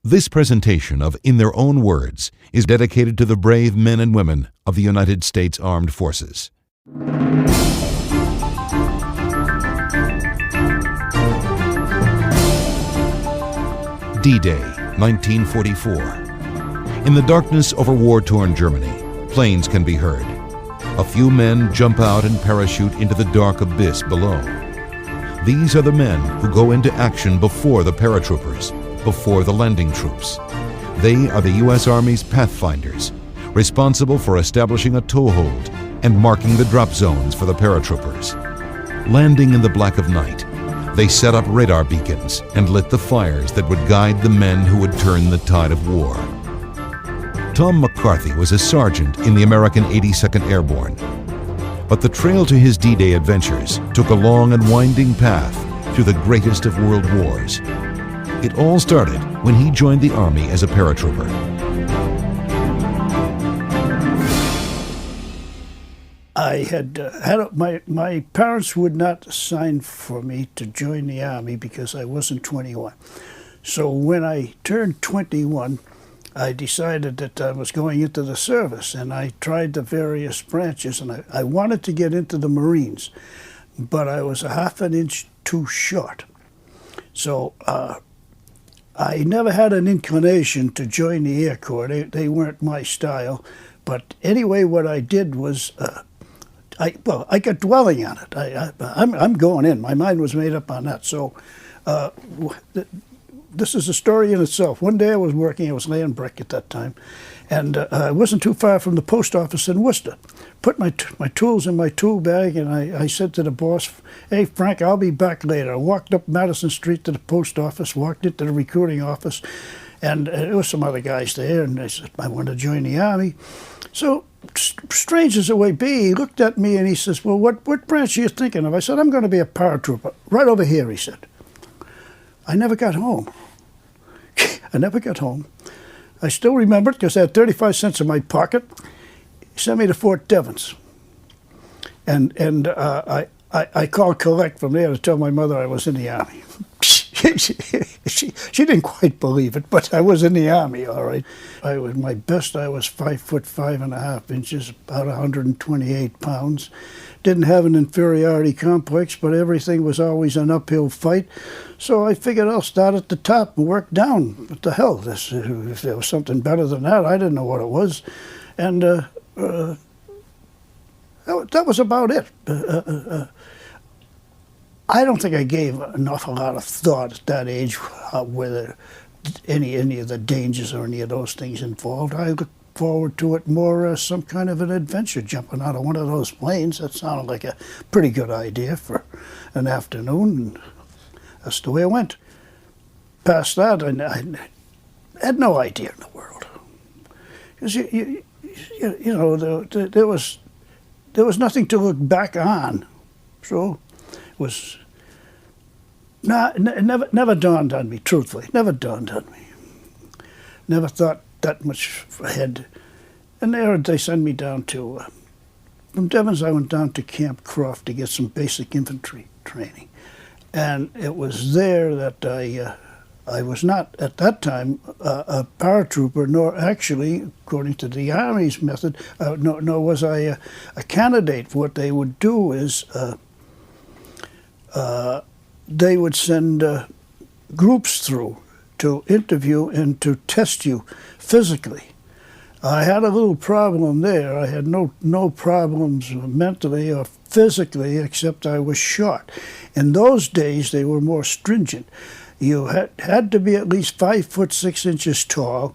This presentation of In Their Own Words is dedicated to the brave men and women of the United States Armed Forces. D-Day, 1944. In the darkness over war-torn Germany, planes can be heard. A few men jump out and parachute into the dark abyss below. These are the men who go into action before the paratroopers, before the landing troops. They are the U.S. Army's pathfinders, responsible for establishing a toehold and marking the drop zones for the paratroopers. Landing in the black of night, they set up radar beacons and lit the fires that would guide the men who would turn the tide of war. Tom McCarthy was a sergeant in the American 82nd Airborne. But the trail to his D-Day adventures took a long and winding path through the greatest of world wars. It all started when he joined the Army as a paratrooper. I had my parents would not sign for me to join the Army because I wasn't 21. So when I turned 21, I decided that I was going into the service, and I tried the various branches, and I wanted to get into the Marines, but I was a half an inch too short. So I never had an inclination to join the Air Corps. They weren't my style. But anyway, what I did was, I got dwelling on it. I'm going in. My mind was made up on that. So this is a story in itself. One day I was working, I was laying brick at that time, and I wasn't too far from the post office in Worcester. Put my tools in my tool bag, and I said to the boss, "Hey, Frank, I'll be back later." I walked up Madison Street to the post office, walked into the recruiting office, and there was some other guys there, and I said, "I want to join the Army." So, strange as it may be, he looked at me and he says, "Well, what branch are you thinking of?" I said, "I'm going to be a paratrooper." "Right over here," he said. I never got home. I never got home. I still remember it because I had 35 cents in my pocket. He sent me to Fort Devens. And I called collect from there to tell my mother I was in the Army. She didn't quite believe it, but I was in the Army, all right. I was my best. I was 5'5.5", about 128 pounds. Didn't have an inferiority complex, but everything was always an uphill fight. So I figured I'll start at the top and work down. What the hell? If there was something better than that, I didn't know what it was. And that was about it. I don't think I gave an awful lot of thought at that age whether any of the dangers or any of those things involved. I looked forward to it more as some kind of an adventure, jumping out of one of those planes. That sounded like a pretty good idea for an afternoon, and that's the way I went. Past that, I had no idea in the world. Because you know, there was nothing to look back on, so it was never dawned on me. Truthfully, never dawned on me. Never thought that much ahead. And there they sent me down to, from Devens I went down to Camp Croft to get some basic infantry training. And it was there that I was not, at that time, a paratrooper, nor actually, according to the Army's method, nor was I a candidate. What they would do is they would send groups through to interview and to test you physically. I had a little problem there. I had no problems mentally or physically, except I was short. In those days, they were more stringent. You had to be at least 5'6" tall,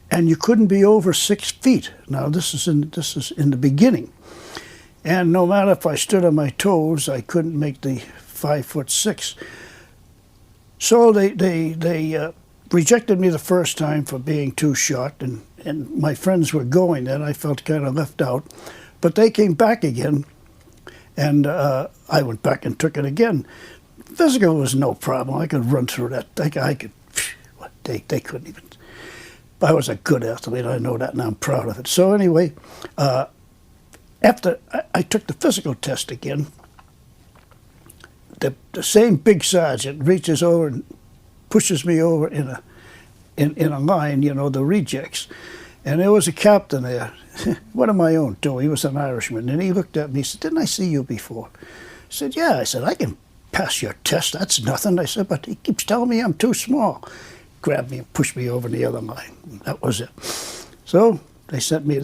and you couldn't be over 6 feet. Now this is in the beginning, and no matter if I stood on my toes, I couldn't make the 5'6". So they rejected me the first time for being too short, and my friends were going then. I felt kind of left out. But they came back again, and I went back and took it again. Physical was no problem. I could run through that. They couldn't even. I was a good athlete. I know that, and I'm proud of it. So anyway, after I took the physical test again, the same big sergeant reaches over and pushes me over in in a line, you know, the rejects. And there was a captain there, one of my own too. He was an Irishman, and he looked at me. He said, "Didn't I see you before?" I said, "Yeah." I said, "I can pass your test. That's nothing." I said, "But he keeps telling me I'm too small." Grabbed me and pushed me over the other line. That was it. So they sent me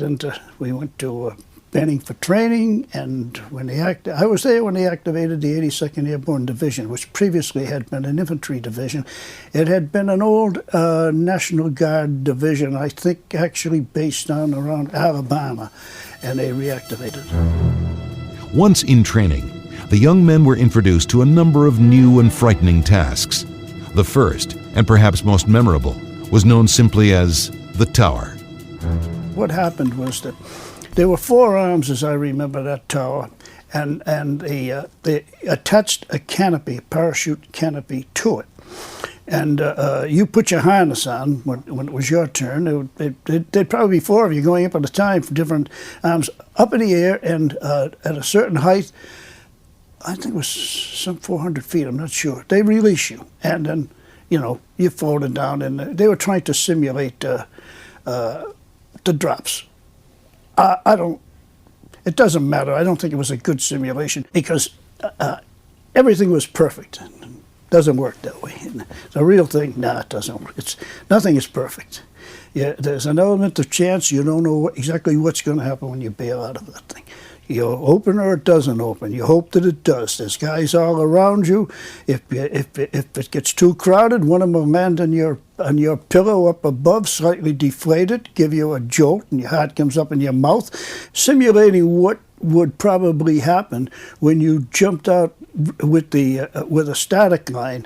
we went to Benning for training, and I was there when they activated the 82nd Airborne Division, which previously had been an infantry division. It had been an old National Guard division, I think actually based around Alabama, and they reactivated. Once in training, the young men were introduced to a number of new and frightening tasks. The first, and perhaps most memorable, was known simply as the Tower. What happened was that there were 4 arms, as I remember, that tower, and they attached a canopy, a parachute canopy, to it. And you put your harness on when it was your turn. There'd probably be 4 of you going up at a time for different arms, up in the air, and at a certain height, I think it was some 400 feet, I'm not sure. They release you, and then, you know, you floated down, and they were trying to simulate the drops. It doesn't matter. I don't think it was a good simulation because everything was perfect. It doesn't work that way. The real thing, it doesn't work. Nothing is perfect. Yeah, there's an element of chance. You don't know exactly what's going to happen when you bail out of that thing. You open or it doesn't open. You hope that it does. There's guys all around you. If it gets too crowded, one of them will land on your pillow up above, slightly deflated, give you a jolt, and your heart comes up in your mouth, simulating what would probably happen when you jumped out with a static line.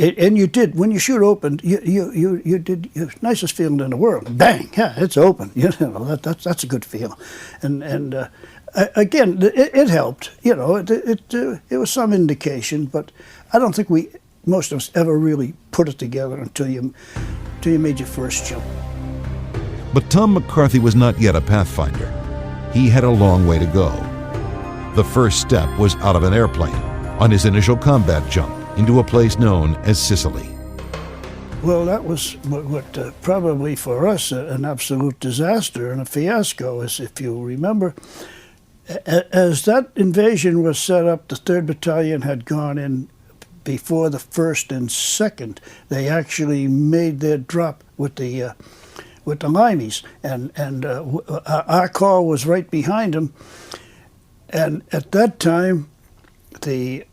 And you did, when your chute opened, you did your nicest feeling in the world. Bang! Yeah, it's open. You know, that's a good feeling. And again, it helped. You know, it was some indication, but I don't think most of us ever really put it together until you made your first jump. But Tom McCarthy was not yet a pathfinder. He had a long way to go. The first step was out of an airplane on his initial combat jump into a place known as Sicily. Well, that was what probably for us an absolute disaster and a fiasco, as if you remember. As that invasion was set up, the 3rd Battalion had gone in before the 1st and 2nd. They actually made their drop with the Limeys, and our call was right behind them. And at that time, the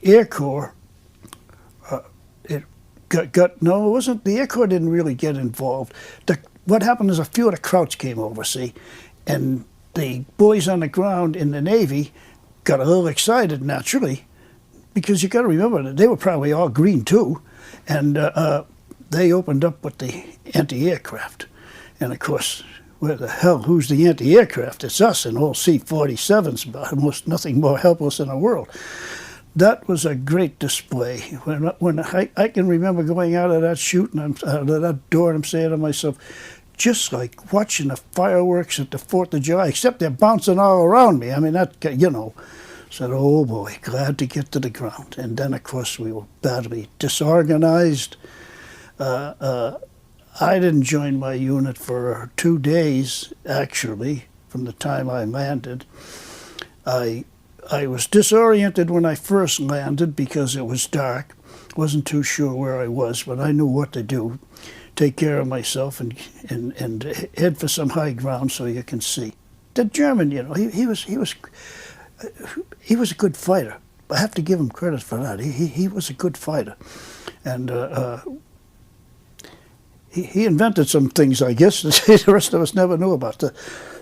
Air Corps, it wasn't, the Air Corps didn't really get involved. What happened is a few of the Krauts came over, see, and the boys on the ground in the Navy got a little excited, naturally, because you got to remember that they were probably all green too, and they opened up with the anti-aircraft. And of course, who's the anti-aircraft? It's us in old C-47s, almost nothing more helpless in the world. That was a great display. When I can remember going out of that chute and out of that door, and I'm saying to myself, just like watching the fireworks at the 4th of July, except they're bouncing all around me. I mean, said, oh boy, glad to get to the ground. And then, of course, we were badly disorganized. I didn't join my unit for 2 days, actually, from the time I landed. I was disoriented when I first landed because it was dark. Wasn't too sure where I was, but I knew what to do. Take care of myself and head for some high ground so you can see. The German, you know, he was a good fighter. I have to give him credit for that. He was a good fighter, and he invented some things, I guess, that the rest of us never knew about.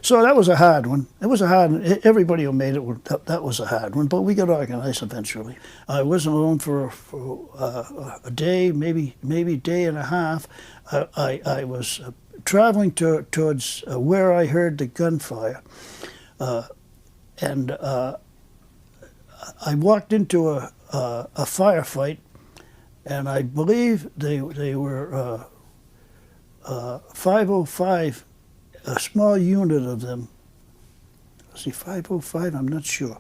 So that was a hard one. It was a hard one. Everybody who made it, that was a hard one, but we got organized eventually. I wasn't alone for a day, maybe day and a half. I was traveling towards where I heard the gunfire, and I walked into a firefight, and I believe they were 505, a small unit of them. Was he 505? I'm not sure.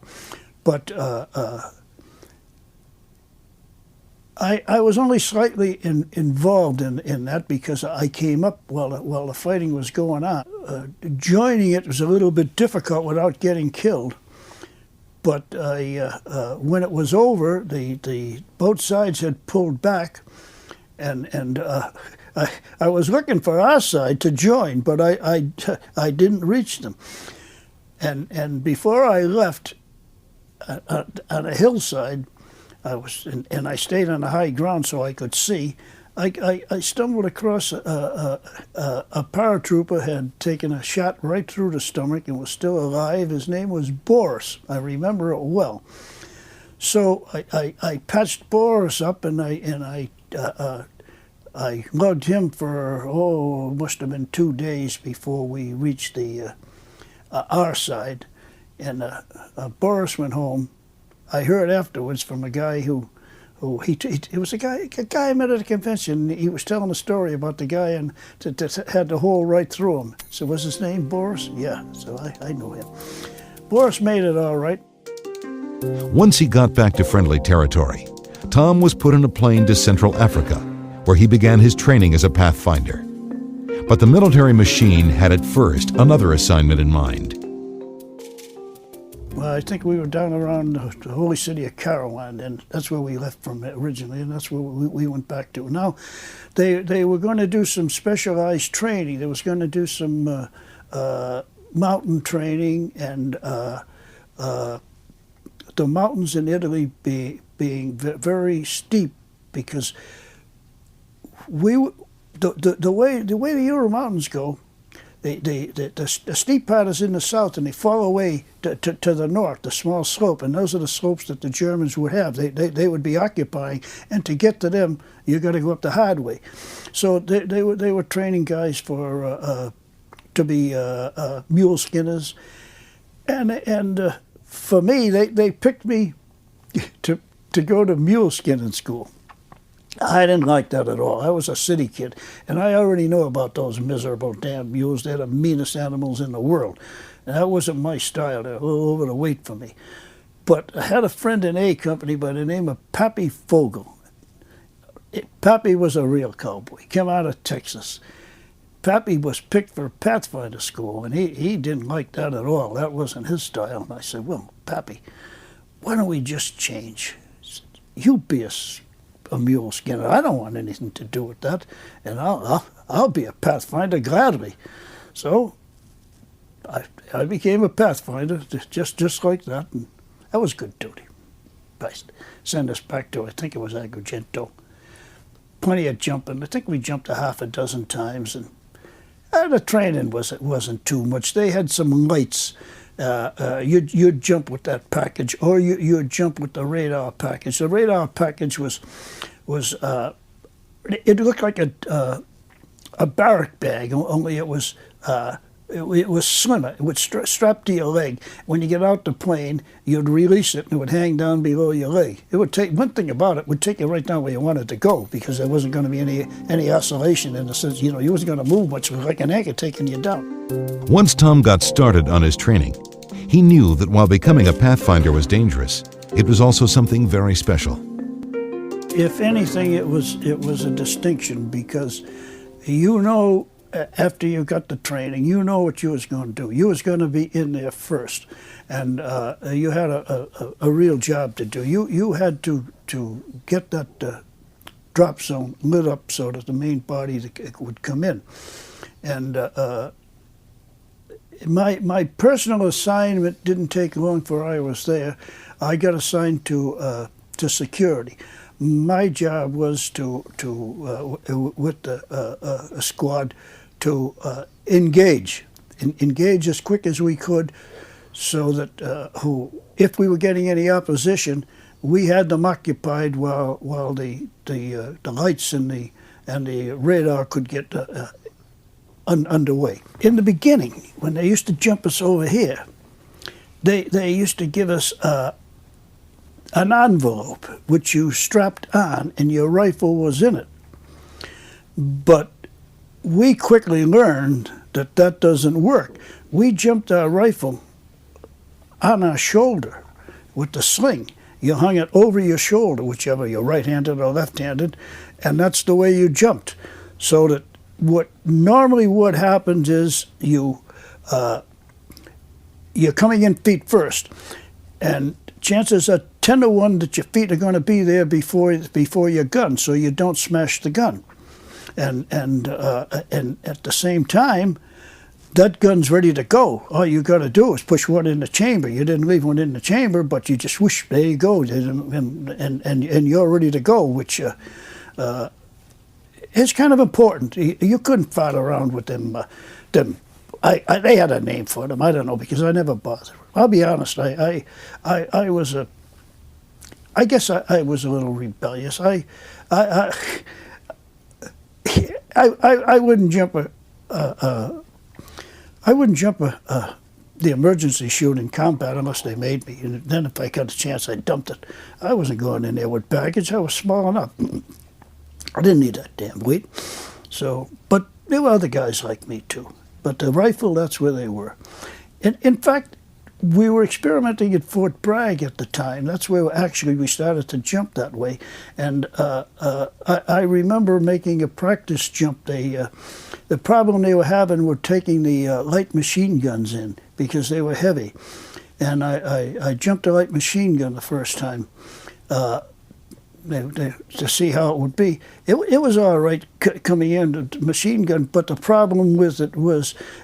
But I was only slightly involved in that because I came up while the fighting was going on. Joining it was a little bit difficult without getting killed. But when it was over, the both sides had pulled back, and I was looking for our side to join, but I didn't reach them. And before I left, on a hillside, I stayed on the high ground so I could see. I stumbled across a paratrooper had taken a shot right through the stomach and was still alive. His name was Boris. I remember it well. So I patched Boris up and I lugged him for must have been 2 days before we reached the our side, and Boris went home. I heard afterwards from a guy who it was a guy I met at a convention. He was telling a story about the guy and that had the hole right through him. So was his name Boris? Yeah, so I know him. Boris made it all right. Once he got back to friendly territory, Tom was put in a plane to Central Africa, where he began his training as a pathfinder. But the military machine had at first another assignment in mind. Well, I think we were down around the holy city of Carawan, and that's where we left from originally, and that's where we went back to. Now, they were going to do some specialized training. They was going to do some mountain training, and the mountains in Italy being very steep, because the way the Ural Mountains go, the steep part is in the south, and they fall away to the north, the small slope, and those are the slopes that the Germans would have. They would be occupying, and to get to them, you got to go up the hard way. So they were training guys for to be mule skinners, and for me, they picked me to go to mule skinning school. I didn't like that at all. I was a city kid, and I already know about those miserable damn mules. They're the meanest animals in the world. And that wasn't my style. They're a little over the weight for me. But I had a friend in A Company by the name of Pappy Fogel. Pappy was a real cowboy. He came out of Texas. Pappy was picked for Pathfinder school, and he didn't like that at all. That wasn't his style. And I said, well, Pappy, why don't we just change? You be a mule skinner. I don't want anything to do with that, and I'll be a pathfinder gladly. So I became a pathfinder just like that, and that was good duty. I sent us back to, I think it was Agrigento. Plenty of jumping. I think we jumped a half a dozen times, and the training wasn't too much. They had some lights. You'd jump with that package, or you'd jump with the radar package. The radar package was it looked like a barrack bag, only it was slimmer. It would strap to your leg. When you get out the plane, you'd release it, and it would hang down below your leg. It would take, one thing about it, would take you right down where you wanted to go, because there wasn't going to be any oscillation in the sense, you wasn't going to move much. It was like an anchor taking you down. Once Tom got started on his training, he knew that while becoming a pathfinder was dangerous, it was also something very special. If anything, it was a distinction, because after you got the training, you know what you was going to do. You was going to be in there first, and you had a real job to do. You had to get that drop zone lit up so that the main body would come in. And my personal assignment didn't take long before I was there. I got assigned to security. My job was to with a squad to engage as quick as we could, so that if we were getting any opposition, we had them occupied while the lights and the radar could get underway. In the beginning, when they used to jump us over here, they used to give us an envelope which you strapped on, and your rifle was in it. But we quickly learned that doesn't work. We jumped our rifle on our shoulder with the sling, you hung it over your shoulder, whichever, you're right-handed or left-handed, and that's the way you jumped. So that what happens is you're coming in feet first, and chances are 10 to 1 that your feet are going to be there before your gun, so you don't smash the gun. And at the same time, that gun's ready to go. All you got to do is push one in the chamber. You didn't leave one in the chamber, but you just whoosh, there you go, and you're ready to go, which is kind of important. You couldn't fight around with them. They had a name for them. I don't know, because I never bothered. I'll be honest. I guess I was a little rebellious. I wouldn't jump the emergency chute in combat unless they made me. And then if I got a chance, I dumped it. I wasn't going in there with baggage. I was small enough. I didn't need that damn weight. So, but there were other guys like me too. But the rifle, that's where they were. In fact, we were experimenting at Fort Bragg at the time. That's where actually we started to jump that way. And I remember making a practice jump. The problem they were having were taking the light machine guns in because they were heavy. And I jumped a light machine gun the first time to see how it would be. It was all right coming in, the machine gun, but the problem with it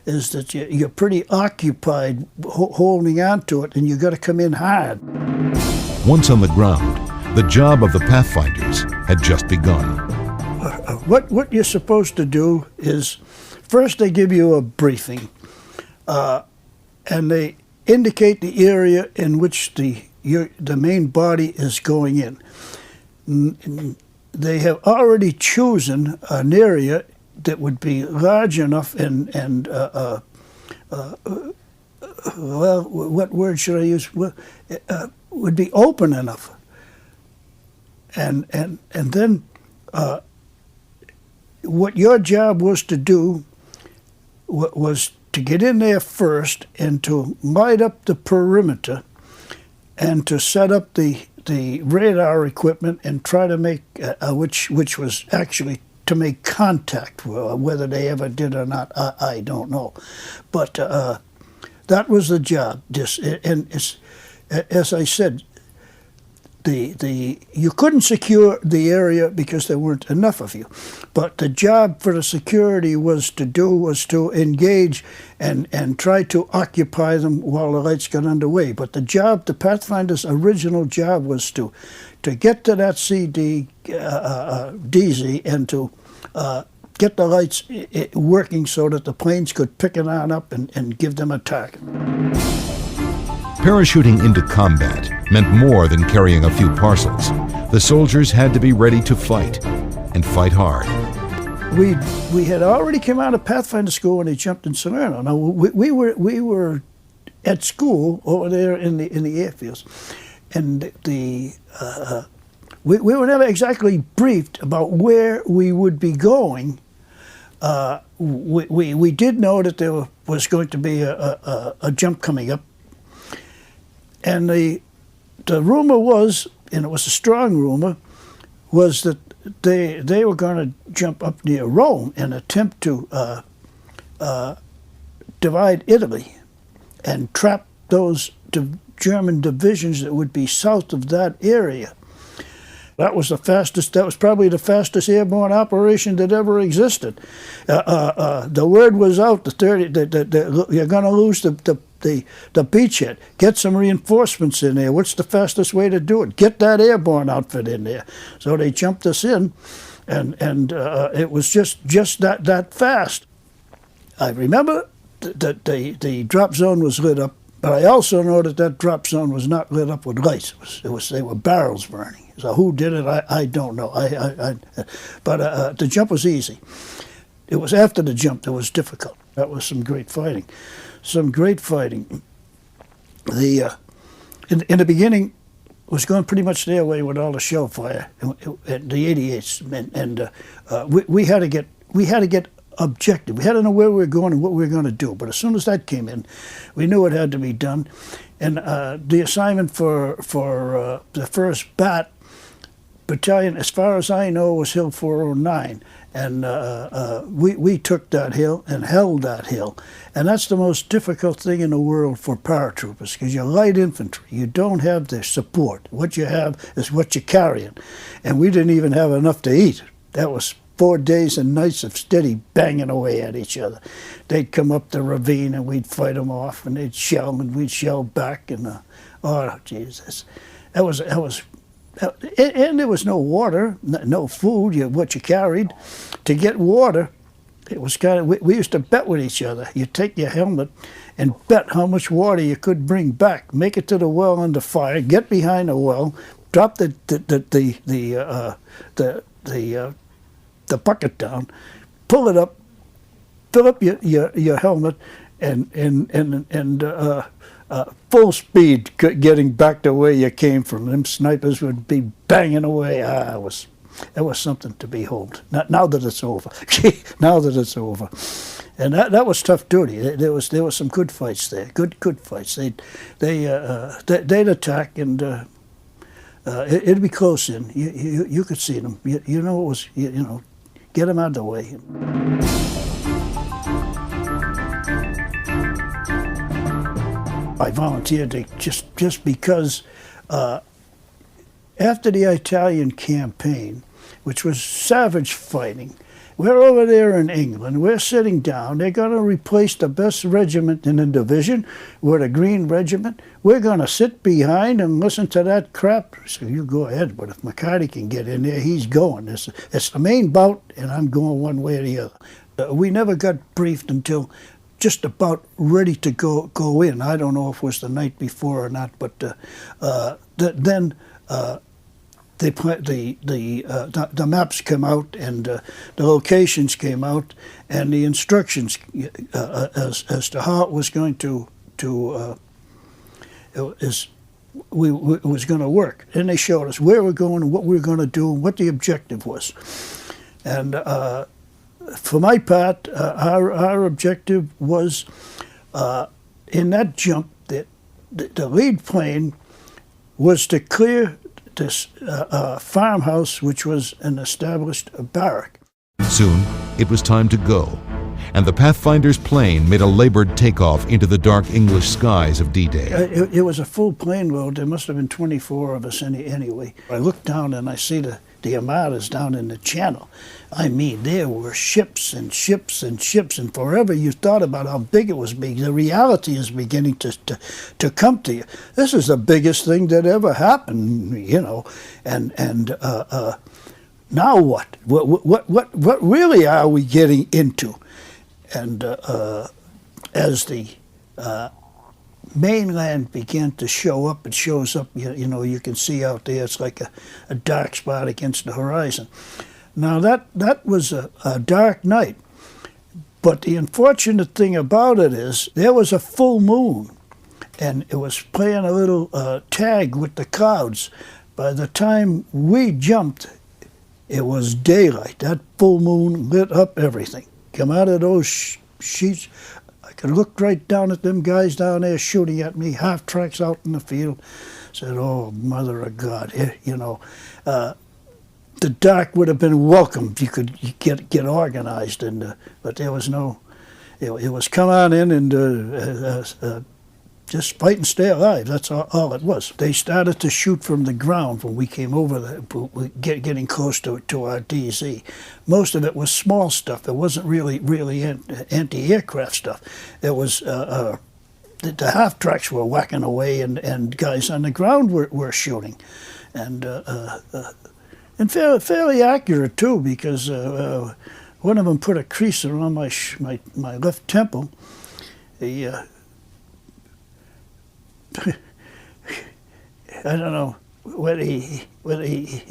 is that you're pretty occupied holding on to it, and you got to come in hard. Once on the ground, the job of the Pathfinders had just begun. What you're supposed to do is, first they give you a briefing, and they indicate the area in which the main body is going in. They have already chosen an area that would be large enough and well, what word should I use? Would be open enough. And then what your job was to do was to get in there first and to light up the perimeter and to set up the radar equipment and try to make, which was actually to make contact. Whether they ever did or not, I don't know. But that was the job. And as I said, you couldn't secure the area because there weren't enough of you. But the job for the security was to engage and try to occupy them while the lights got underway. But the Pathfinder's original job was to get to that DZ and to get the lights working so that the planes could pick it on up and give them a target. Parachuting into combat meant more than carrying a few parcels. The soldiers had to be ready to fight, and fight hard. We had already come out of Pathfinder school when they jumped in Salerno. Now we were at school over there in the airfields, and we were never exactly briefed about where we would be going. We did know that there was going to be a jump coming up. And the rumor was, and it was a strong rumor, was that they were going to jump up near Rome and attempt to divide Italy and trap those German divisions that would be south of that area. That was probably the fastest airborne operation that ever existed. The word was out, you're going to lose the beachhead. Get some reinforcements in there. What's the fastest way to do it? Get that airborne outfit in there. So they jumped us in, and it was just that fast. I remember that the drop zone was lit up, but I also know that drop zone was not lit up with lights. They were barrels burning. So who did it? I don't know. But the jump was easy. It was after the jump that was difficult. That was some great fighting. In the beginning, it was going pretty much their way with all the shell fire and the 88s, and we had to get objective. We had to know where we were going and what we were going to do. But as soon as that came in, we knew it had to be done. And the assignment for the 1st BAT Battalion, as far as I know, was Hill 409. And we took that hill and held that hill. And that's the most difficult thing in the world for paratroopers, because you're light infantry. You don't have the support. What you have is what you're carrying. And we didn't even have enough to eat. That was 4 days and nights of steady banging away at each other. They'd come up the ravine and we'd fight them off, and they'd shell and we'd shell back. And oh, Jesus, that was. And there was no water, no food. What you carried to get water, it was kind of. We used to bet with each other. You take your helmet and bet how much water you could bring back. Make it to the well under fire. Get behind the well. Drop the bucket down. Pull it up. Fill up your helmet and full speed getting back to where you came from. Them snipers would be banging away. It was something to behold. Now that it's over. Now that it's over. And that was tough duty. There was some good fights there. Good fights. They'd attack, and it'd be close in. You could see them. You know it was, get them out of the way. I volunteered just because after the Italian campaign, which was savage fighting, we're over there in England, we're sitting down, they're going to replace the best regiment in the division with a Green Regiment. We're going to sit behind and listen to that crap. So you go ahead, but if McCarthy can get in there, he's going. It's the main bout, and I'm going one way or the other. We never got briefed until just about ready to go in. I don't know if it was the night before or not, but then the maps came out, and the locations came out, and the instructions as to how it was going to was going to work. And they showed us where we're going and what we were going to do and what the objective was. And for my part, our objective was in that jump that the lead plane was to clear this farmhouse, which was an established barrack. Soon, it was time to go, and the Pathfinder's plane made a labored takeoff into the dark English skies of D-Day. It was a full plane load. There must have been 24 of us anyway. I looked down and I see the armadas down in the channel. I mean, there were ships and ships and ships, and forever you thought about how big it was being. The reality is beginning to come to you. This is the biggest thing that ever happened, and now what? What really are we getting into? And as the mainland began to show up, it shows up, you can see out there, it's like a dark spot against the horizon. Now that was a dark night, but the unfortunate thing about it is there was a full moon, and it was playing a little tag with the clouds. By the time we jumped, it was daylight. That full moon lit up everything. Come out of those sheets, I could look right down at them guys down there shooting at me, half tracks out in the field. Said, "Oh, Mother of God!" The dark would have been welcome if you could get organized, but there was no. It was come on in and just fight and stay alive. That's all it was. They started to shoot from the ground when we came over, getting close to our DZ. Most of it was small stuff. It wasn't really anti-aircraft stuff. It was the half-tracks were whacking away, and guys on the ground were shooting. And fairly accurate, too, because one of them put a crease around my left temple. I don't know whether he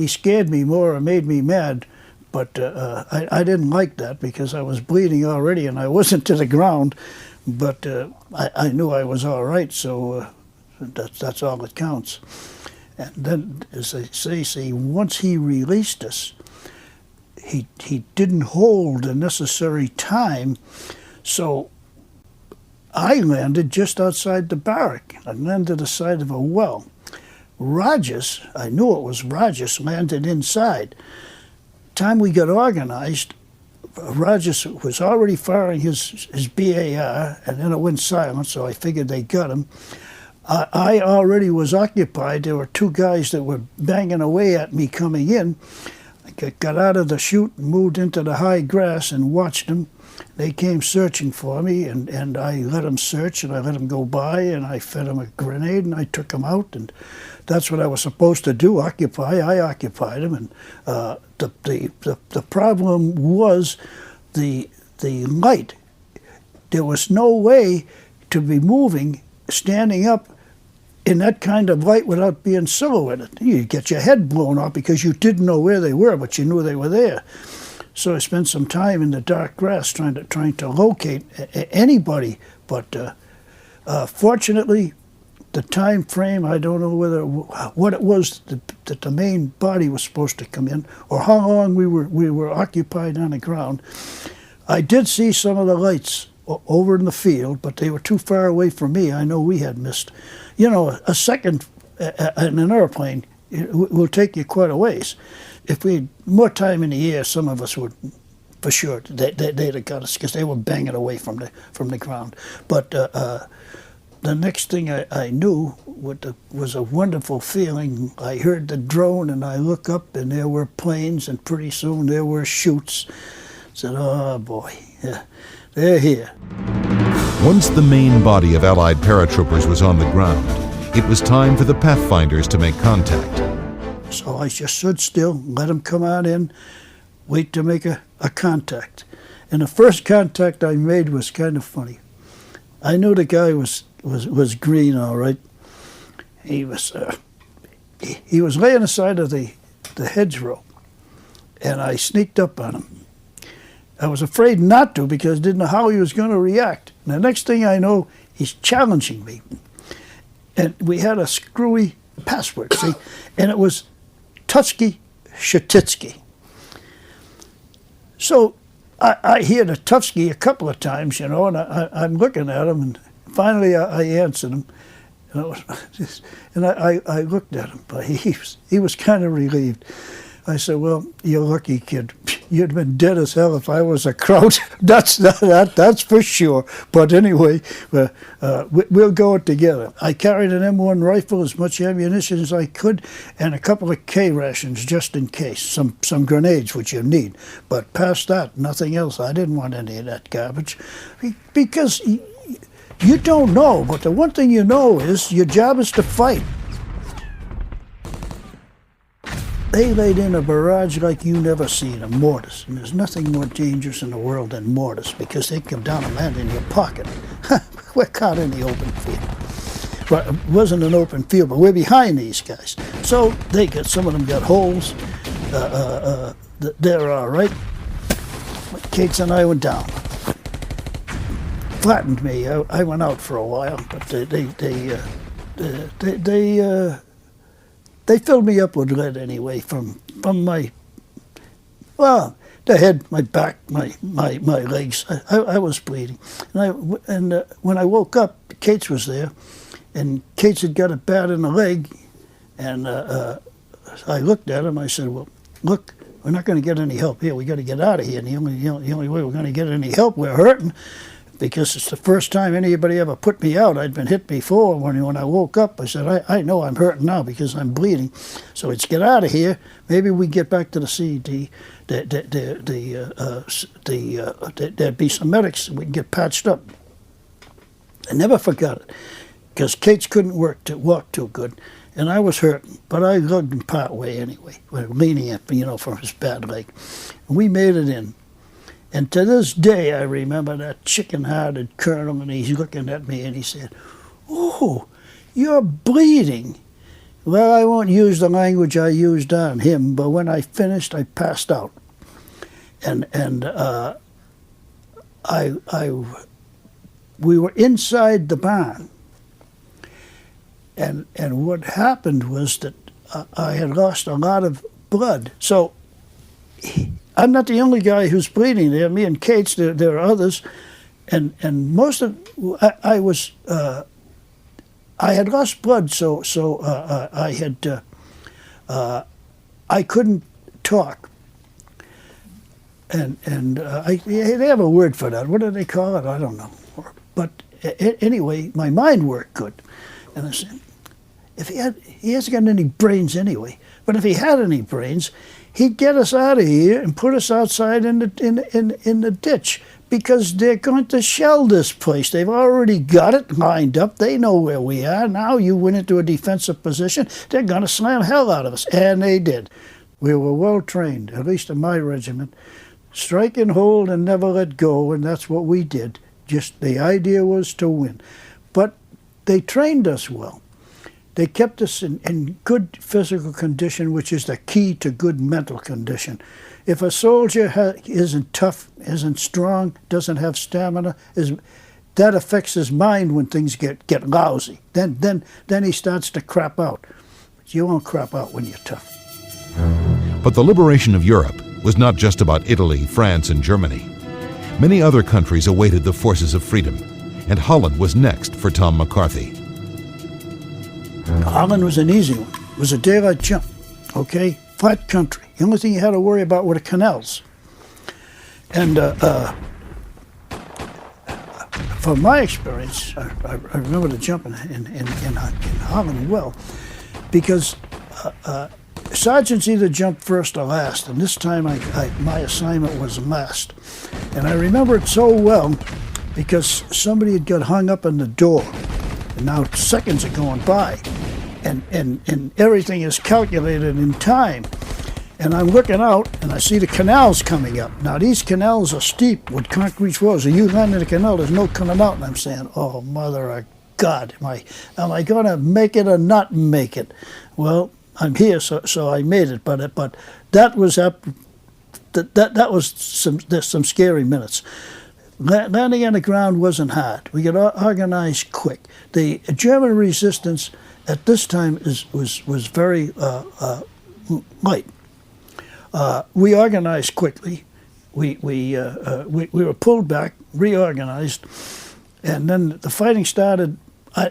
scared me more or made me mad, but I didn't like that because I was bleeding already and I wasn't to the ground, but I knew I was all right, so that's all that counts. And then, as they say, once he released us, he didn't hold the necessary time, so I landed just outside the barrack. I landed the side of a well. Rogers, I knew it was Rogers, landed inside. Time we got organized, Rogers was already firing his BAR, and then it went silent, so I figured they got him. I already was occupied. There were two guys that were banging away at me coming in. I got out of the chute and moved into the high grass and watched them. They came searching for me, and I let them search, and I let them go by, and I fed them a grenade, and I took them out, and that's what I was supposed to do, occupy. I occupied them, and the problem was the light. There was no way to be moving, standing up in that kind of light without being silhouetted. You'd get your head blown off because you didn't know where they were, but you knew they were there. So I spent some time in the dark grass trying to locate anybody, but fortunately, the time frame, I don't know what it was that the main body was supposed to come in, or how long we were occupied on the ground. I did see some of the lights over in the field, but they were too far away from me. I know we had missed. You know, a second in an airplane will take you quite a ways. If we had more time in the air, some of us would, for sure, they'd have got us because they were banging away from the ground. But the next thing I knew was a wonderful feeling. I heard the drone, and I look up, and there were planes, and pretty soon there were chutes. I said, oh boy, yeah, they're here. Once the main body of Allied paratroopers was on the ground, it was time for the Pathfinders to make contact. So I just stood still, let them come on in, wait to make a contact. And the first contact I made was kind of funny. I knew the guy was green, all right. He was laying aside of the hedgerow, and I sneaked up on him. I was afraid not to because I didn't know how he was going to react. And the next thing I know, he's challenging me. And we had a screwy password, see? And it was Tutsky Shatitsky. So I hear the Tutsky a couple of times, you know, and I'm looking at him, and finally I answered him. And I looked at him, but he was kind of relieved. I said, well, you're lucky, kid. You'd have been dead as hell if I was a Kraut. That's for sure. But anyway, we'll go it together. I carried an M1 rifle, as much ammunition as I could, and a couple of K rations just in case. Some grenades, which you need. But past that, nothing else. I didn't want any of that garbage. Because you don't know, but the one thing you know is your job is to fight. They laid in a barrage like you never seen, of mortars. And there's nothing more dangerous in the world than mortars because they come down and land in your pocket. We're caught in the open field. Well, it wasn't an open field, but we're behind these guys. So some of them got holes. They're all right. Kates and I went down. Flattened me. I went out for a while, but they filled me up with lead anyway from my, well, the head, my back, my legs. I was bleeding. And when I woke up, Kates was there, and Kates had got it bad in the leg. And I looked at him. I said, well, look, we're not going to get any help here. We got to get out of here. And the only way we're going to get any help, we're hurting. Because it's the first time anybody ever put me out. I'd been hit before. When I woke up, I said, I know I'm hurting now because I'm bleeding. So let's get out of here. Maybe we get back to the CD. There'd be some medics. We can get patched up. I never forgot it because Kates couldn't walk too good, and I was hurting. But I lugged him part way anyway, leaning at me, from his bad leg. And we made it in. And to this day, I remember that chicken-hearted colonel, and he's looking at me, and he said, "Oh, you're bleeding." Well, I won't use the language I used on him, but when I finished, I passed out. And we were inside the barn, and what happened was that I had lost a lot of blood. So I'm not the only guy who's bleeding there. Me and Kate's, there are others. And most of, I was, I had lost blood, so I had, I couldn't talk. And they have a word for that. What do they call it? I don't know. But anyway, my mind worked good. And I said, he hasn't got any brains anyway. But if he had any brains, he'd get us out of here and put us outside in the ditch, because they're going to shell this place. They've already got it lined up. They know where we are. Now you went into a defensive position. They're going to slam hell out of us. And they did. We were well trained, at least in my regiment. Strike and hold and never let go, and that's what we did. Just the idea was to win. But they trained us well. They kept us in good physical condition, which is the key to good mental condition. If a soldier isn't tough, isn't strong, doesn't have stamina, that affects his mind when things get lousy. Then he starts to crap out. But you won't crap out when you're tough. But the liberation of Europe was not just about Italy, France, and Germany. Many other countries awaited the forces of freedom, and Holland was next for Tom McCarthy. Holland was an easy one. It was a daylight jump, okay? Flat country. The only thing you had to worry about were the canals. And from my experience, I remember the jump in Holland well, because sergeants either jump first or last, and this time my assignment was last. And I remember it so well because somebody had got hung up in the door, and now seconds are going by, and everything is calculated in time. And I'm looking out, and I see the canals coming up. Now, these canals are steep with concrete floors. If you land in the canal, there's no coming out. And I'm saying, oh, mother of God, am I going to make it or not make it? Well, I'm here, so I made it. But that was some scary minutes. Landing on the ground wasn't hard. We got organized quick. The German resistance at this time was very light. We organized quickly. We were pulled back, reorganized, and then the fighting started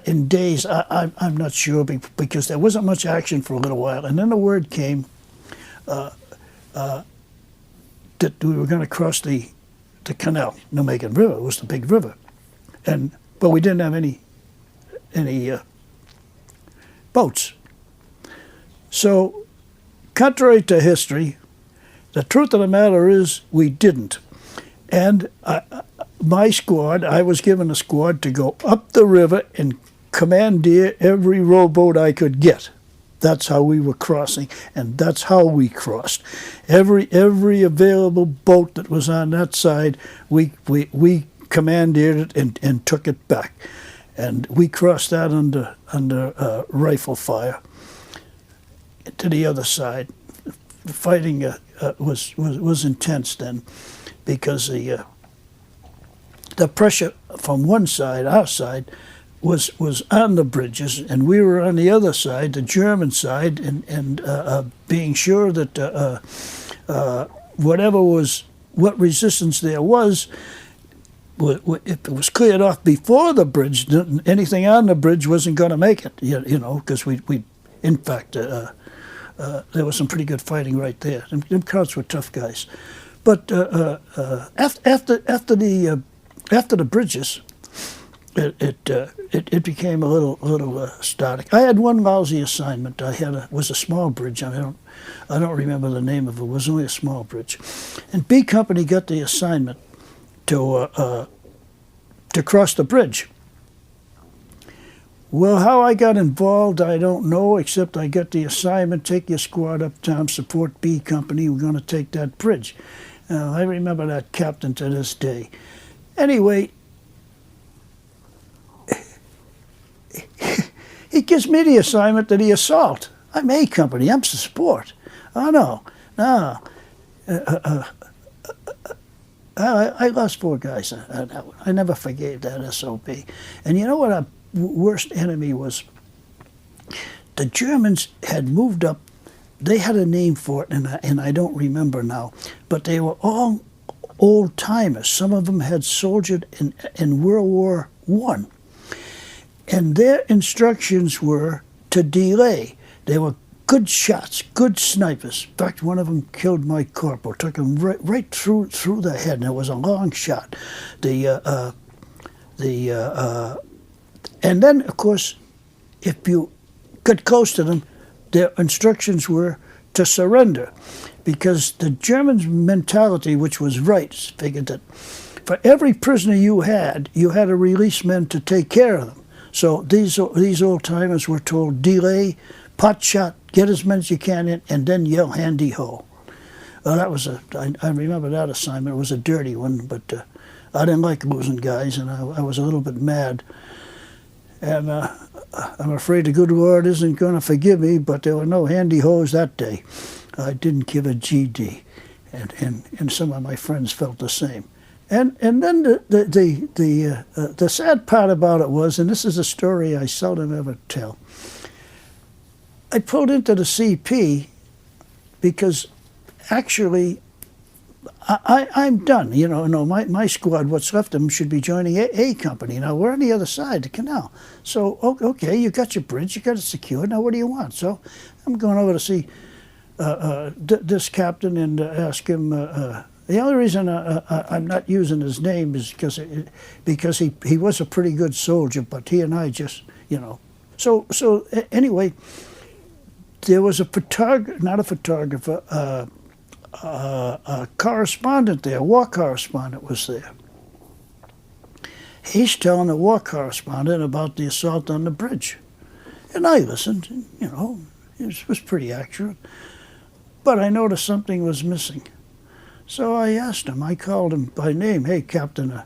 in days. I'm not sure, because there wasn't much action for a little while, and then the word came that we were going to cross the canal, Normandy River. It was the big river, but we didn't have any boats. So, contrary to history, the truth of the matter is we didn't. And my squad, I was given a squad to go up the river and commandeer every rowboat I could get. That's how we were crossing, and that's how we crossed. Every available boat that was on that side, we commandeered it and took it back. And we crossed that under rifle fire to the other side. The fighting was intense then, because the pressure from one side, our side, was on the bridges, and we were on the other side, the German side, and being sure that what resistance there was, if it was cleared off before the bridge, anything on the bridge wasn't going to make it, because we in fact, there was some pretty good fighting right there. Them Krauts were tough guys. But after the bridges, it became a little static. I had one lousy assignment. Was a small bridge. I don't remember the name of it. It was only a small bridge, and B Company got the assignment to cross the bridge. Well, how I got involved, I don't know, except I got the assignment: take your squad uptown, support B Company. We're going to take that bridge. I remember that captain to this day. Anyway, he gives me the assignment to the assault. I'm A Company. I'm support. Oh, no. I lost 4 guys on that one. I never forgave that SOB. And you know what our worst enemy was? The Germans had moved up they had a name for it, and I don't remember now, but they were all old-timers. Some of them had soldiered in World War I. And their instructions were to delay. They were good shots, good snipers. In fact, one of them killed my corporal, took him right through the head, and it was a long shot. And then, of course, if you got close to them, their instructions were to surrender, because the Germans' mentality, which was right, figured that for every prisoner you had to release men to take care of them. So these old-timers were told, delay, pot shot, get as many as you can in, and then yell handy-ho. Well, that was I remember that assignment. It was a dirty one, but I didn't like losing guys, and I was a little bit mad. And I'm afraid the good Lord isn't going to forgive me, but there were no handy-hos that day. I didn't give a GD, and some of my friends felt the same. And then the sad part about it was, and this is a story I seldom ever tell, I pulled into the CP because actually I'm done. You know, my squad, what's left of them, should be joining A Company. Now, we're on the other side of the canal. So, okay, you got your bridge, you got it secured. Now, what do you want? So I'm going over to see this captain and ask him. The only reason I'm not using his name is because he was a pretty good soldier, but he and I just, you know. So anyway, there was a correspondent there, war correspondent was there. He's telling the war correspondent about the assault on the bridge. And I listened, and, you know, it was pretty accurate. But I noticed something was missing. So I asked him, I called him by name, hey, Captain,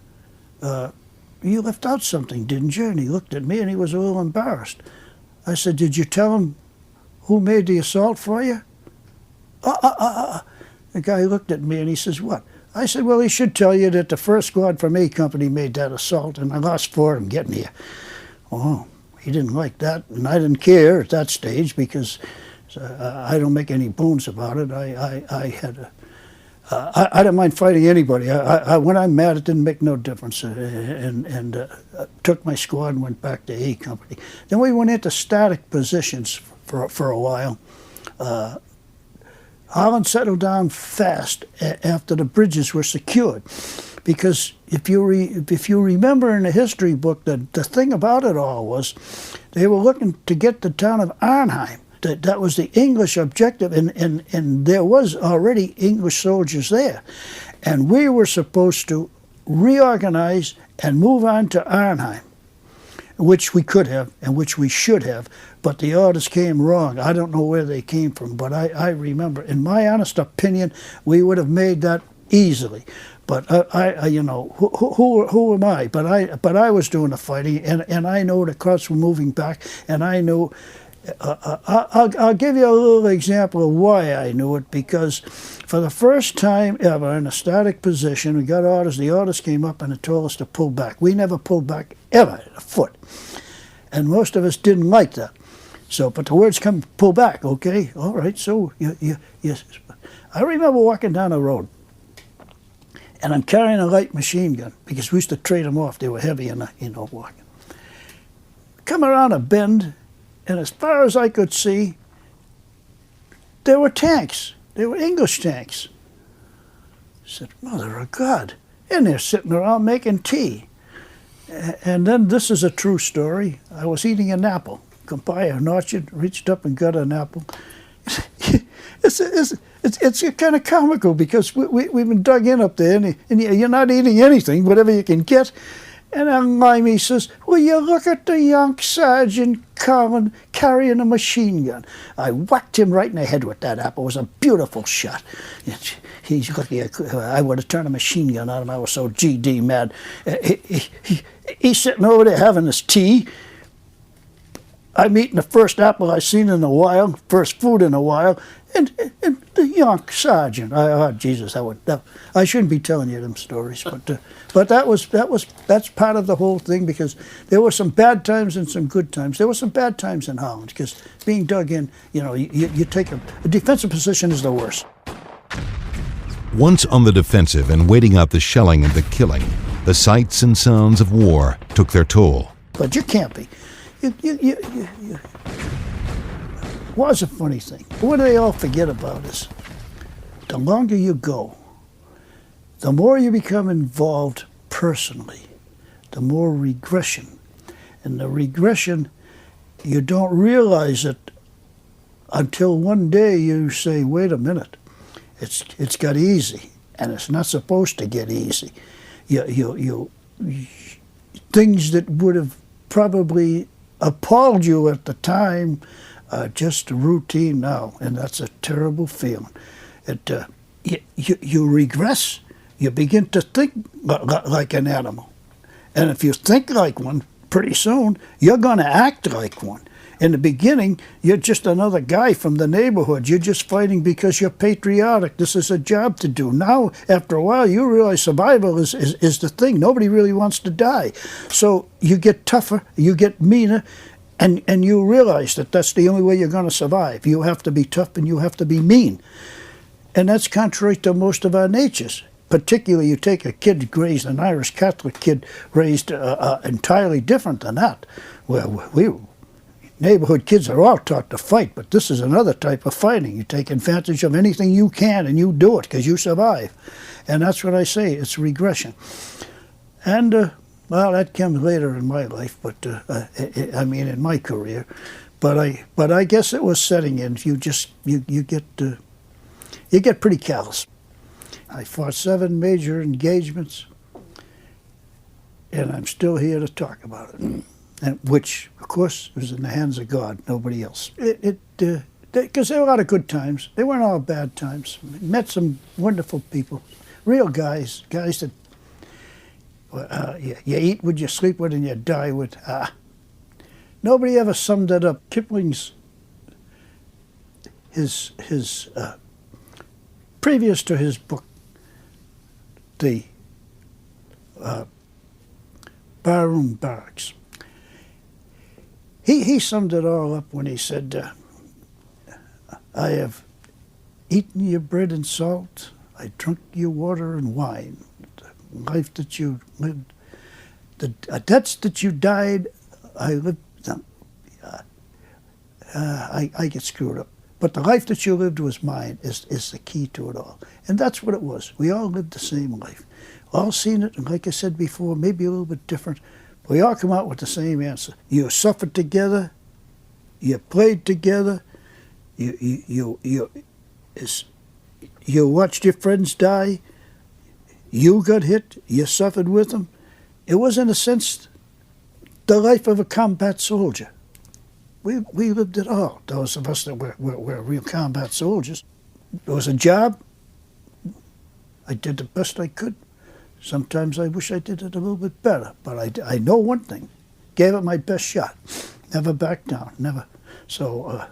you left out something, didn't you? And he looked at me and he was a little embarrassed. I said, did you tell him who made the assault for you? The guy looked at me and he says, what? I said, well, he should tell you that the first squad from A Company made that assault, and I lost 4 of them getting here. Oh, he didn't like that, and I didn't care at that stage because I don't make any bones about it. I don't mind fighting anybody. When I'm mad, it didn't make no difference, and took my squad and went back to A Company. Then we went into static positions for a while. Holland settled down fast after the bridges were secured, because if you remember in the history book, the thing about it all was they were looking to get the town of Arnhem. That was the English objective, and there was already English soldiers there. And we were supposed to reorganize and move on to Arnhem, which we could have and which we should have, but the orders came wrong. I don't know where they came from, but I remember, in my honest opinion, we would have made that easily. But you know, who am I? But I was doing the fighting, and I know the Croats were moving back, and I know. I'll give you a little example of why I knew it, because for the first time ever in a static position, we got orders. The orders came up and it told us to pull back. We never pulled back ever a foot, and most of us didn't like that. So, but the words come, pull back. Okay, all right. So yes. I remember walking down the road, and I'm carrying a light machine gun because we used to trade them off. They were heavy and walking. Come around a bend. And as far as I could see, there were tanks. They were English tanks. I said, Mother of God. And they're sitting around making tea. And then this is a true story. I was eating an apple. Come by an orchard, reached up and got an apple. It's kind of comical because we've been dug in up there, and you're not eating anything, whatever you can get. And then Limey says, will you look at the young sergeant coming, carrying a machine gun? I whacked him right in the head with that apple. It was a beautiful shot. He's looking at, I would have turned a machine gun on him. I was so GD mad. He's sitting over there having his tea. I'm eating the first apple I seen in a while, first food in a while, and the young sergeant. Jesus, I shouldn't be telling you them stories, but that's part of the whole thing, because there were some bad times and some good times. There were some bad times in Holland, because being dug in, you take a defensive position is the worst. Once on the defensive and waiting out the shelling and the killing, the sights and sounds of war took their toll. But you can't be. War's a funny thing. What do they all forget about is, the longer you go, the more you become involved personally, the more regression. And the regression, you don't realize it until one day you say, wait a minute, it's got easy, and it's not supposed to get easy. Things that would have probably appalled you at the time are just routine now, and that's a terrible feeling. You regress. You begin to think like an animal, and if you think like one, pretty soon you're going to act like one. In the beginning, you're just another guy from the neighborhood. You're just fighting because you're patriotic. This is a job to do. Now, after a while, you realize survival is the thing. Nobody really wants to die. So you get tougher, you get meaner, and you realize that that's the only way you're going to survive. You have to be tough and you have to be mean. And that's contrary to most of our natures. Particularly, you take a kid raised, an Irish Catholic kid raised entirely different than that. Well, neighborhood kids are all taught to fight, but this is another type of fighting. You take advantage of anything you can and you do it because you survive. And that's what I say, it's regression. And, well, that comes later in my life, but in my career. But I guess it was setting in. You get pretty callous. I fought 7 major engagements, and I'm still here to talk about it. And which, of course, was in the hands of God, nobody else. Because there were a lot of good times. They weren't all bad times. Met some wonderful people, real guys that you eat with, you sleep with, and you die with. Nobody ever summed it up. Kipling's, his previous to his book, the Barroom Barracks, he summed it all up when he said, I have eaten your bread and salt, I drunk your water and wine, the life that you lived, the debts that you died, I lived them. I get screwed up. But the life that you lived was mine, is the key to it all. And that's what it was. We all lived the same life. All seen it, and like I said before, maybe a little bit different. We all come out with the same answer. You suffered together, you played together, you watched your friends die, you got hit, you suffered with them. It was, in a sense, the life of a combat soldier. We lived it all, those of us that were real combat soldiers. It was a job. I did the best I could. Sometimes I wish I did it a little bit better, but I know one thing: gave it my best shot, never backed down, never. So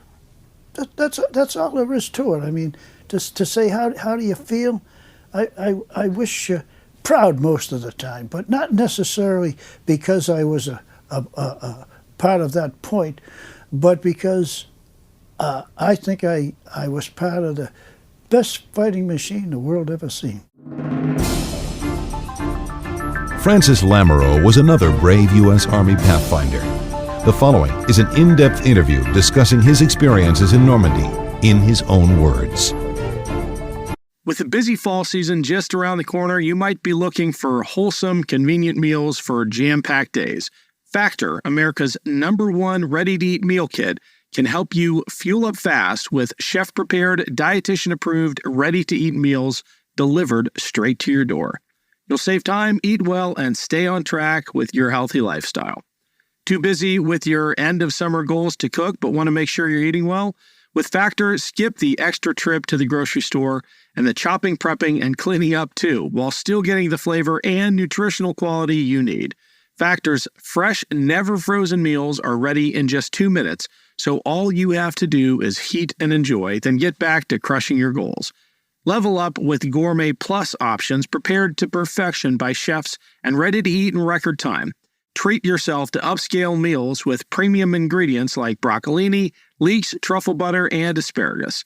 that's all there is to it. I mean, just to say how do you feel? I wish proud most of the time, but not necessarily because I was a part of that point, but because I think I was part of the best fighting machine the world ever seen. Francis Lamoureux was another brave U.S. Army Pathfinder. The following is an in-depth interview discussing his experiences in Normandy in his own words. With the busy fall season just around the corner, you might be looking for wholesome, convenient meals for jam-packed days. Factor, America's #1 ready-to-eat meal kit, can help you fuel up fast with chef-prepared, dietitian-approved, ready-to-eat meals delivered straight to your door. You'll save time, eat well, and stay on track with your healthy lifestyle. Too busy with your end-of-summer goals to cook but want to make sure you're eating well? With Factor, skip the extra trip to the grocery store and the chopping, prepping, and cleaning up too, while still getting the flavor and nutritional quality you need. Factor's fresh, never frozen meals are ready in just 2 minutes, so all you have to do is heat and enjoy, then get back to crushing your goals. Level up with Gourmet Plus options prepared to perfection by chefs and ready to eat in record time. Treat yourself to upscale meals with premium ingredients like broccolini, leeks, truffle butter, and asparagus.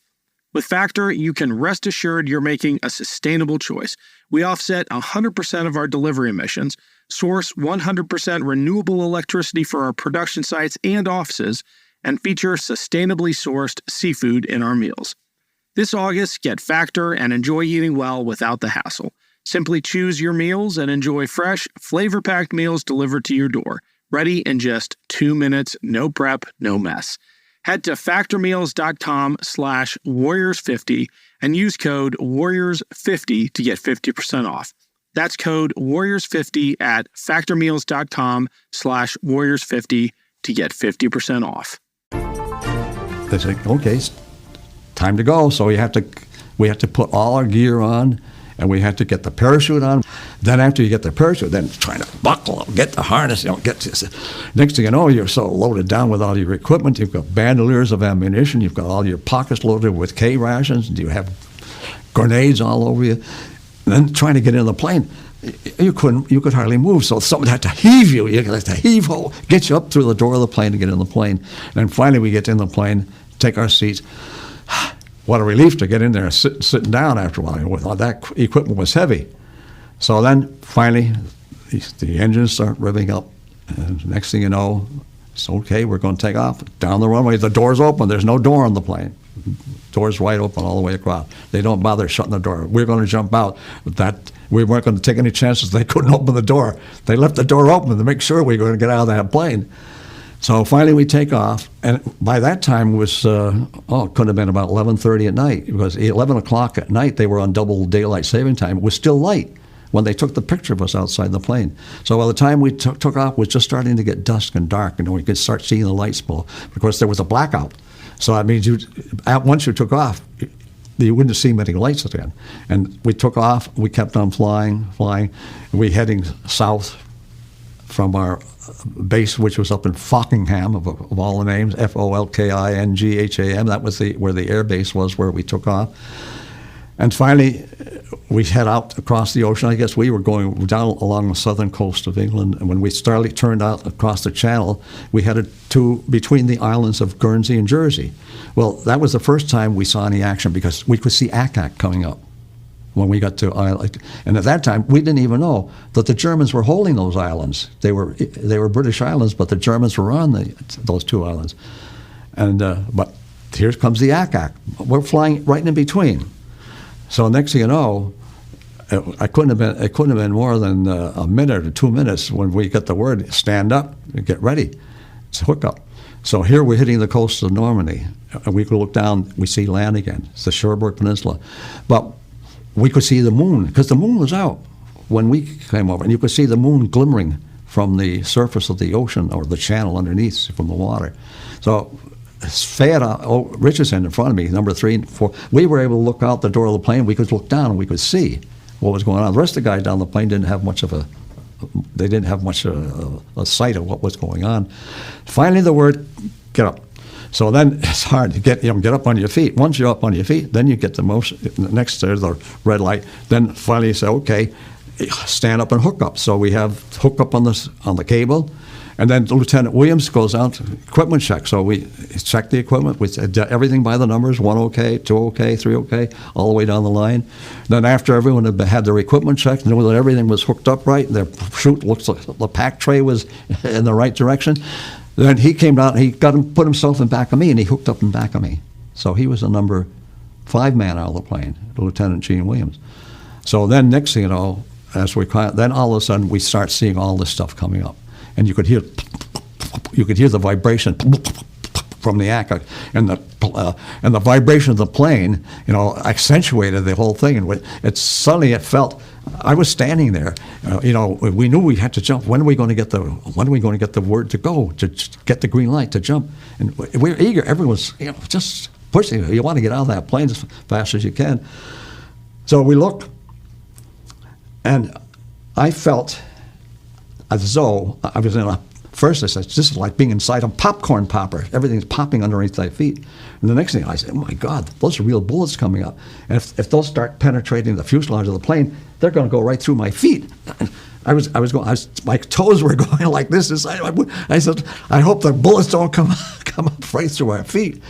With Factor, you can rest assured you're making a sustainable choice. We offset 100% of our delivery emissions, source 100% renewable electricity for our production sites and offices, and feature sustainably sourced seafood in our meals. This August, get Factor and enjoy eating well without the hassle. Simply choose your meals and enjoy fresh, flavor-packed meals delivered to your door, ready in just 2 minutes, no prep, no mess. Head to factormeals.com/warriors50 and use code warriors50 to get 50% off. That's code warriors50 at factormeals.com/warriors50 to get 50% off. They say, okay, it's time to go. So we have to put all our gear on, and we had to get the parachute on. Then after you get the parachute, then trying to buckle up, get the harness, get this. Next thing you know, you're so loaded down with all your equipment. You've got bandoliers of ammunition. You've got all your pockets loaded with K rations. You have grenades all over you. And then trying to get in the plane, you could hardly move. So someone had to heave you. You had to heave-ho, get you up through the door of the plane to get in the plane. And then finally we get in the plane, take our seats. What a relief to get in there sitting down after a while. That equipment was heavy. So then finally the engines start revving up. And next thing you know, it's okay, we're going to take off. Down the runway, the door's open. There's no door on the plane. Door's wide open all the way across. They don't bother shutting the door. We're going to jump out. We weren't going to take any chances. They couldn't open the door. They left the door open to make sure we were going to get out of that plane. So finally we take off, and by that time it was, it could have been about 11:30 at night. It was 11 o'clock at night. They were on double daylight saving time. It was still light when they took the picture of us outside the plane. So by the time we took off, it was just starting to get dusk and dark, and we could start seeing the lights pull. Of course, there was a blackout. So that means once you took off, you wouldn't see many lights again. And we took off. We kept on flying. We heading south from our base, which was up in Fockingham, of all the names, Folkingham. That was where the air base was, where we took off. And finally, we head out across the ocean. I guess we were going down along the southern coast of England, and when we turned out across the Channel, we headed between the islands of Guernsey and Jersey. Well, that was the first time we saw any action, because we could see Ack coming up when we got to Ireland. And at that time, we didn't even know that the Germans were holding those islands. They were British islands, but the Germans were on those two islands. And but here comes the Ack. We're flying right in between. So next thing you know, it couldn't have been more than a minute or 2 minutes when we got the word, stand up and get ready. It's hook up. So here we're hitting the coast of Normandy, and we could look down, we see land again. It's the Cherbourg Peninsula. But we could see the moon, because the moon was out when we came over, and you could see the moon glimmering from the surface of the ocean or the channel underneath from the water. So Fayette Richardson in front of me, number 3 and 4, we were able to look out the door of the plane. We could look down and we could see what was going on. The rest of the guys down the plane didn't have much of a sight of what was going on. Finally, the word, get up. So then it's hard to get up on your feet. Once you're up on your feet, then you get the motion. Next there's the red light. Then finally you say, okay, stand up and hook up. So we have hook up on the cable. And then Lieutenant Williams goes out, equipment check. So we check the equipment. We did everything by the numbers, 1 okay, 2 okay, 3 okay, all the way down the line. Then after everyone had their equipment checked, knew that everything was hooked up right, their chute looks like the pack tray was in the right direction, then he came down, he put himself in back of me, and he hooked up in back of me. So he was the number 5 man out of the plane, Lieutenant Gene Williams. So then next thing you know, then all of a sudden we start seeing all this stuff coming up. And you could hear the vibration from the Ack, and the vibration of the plane, accentuated the whole thing. And suddenly it felt. I was standing there. We knew we had to jump. When are we going to get the word to go, to get the green light to jump? And we were eager. Everyone's just pushing. You want to get out of that plane as fast as you can. So we looked, and I felt as though I was in a. First, I said, this is like being inside a popcorn popper. Everything's popping underneath my feet. And the next thing I said, oh my God, those are real bullets coming up. And if those start penetrating the fuselage of the plane, they're going to go right through my feet. My toes were going like this inside. I said, I hope the bullets don't come up right through our feet.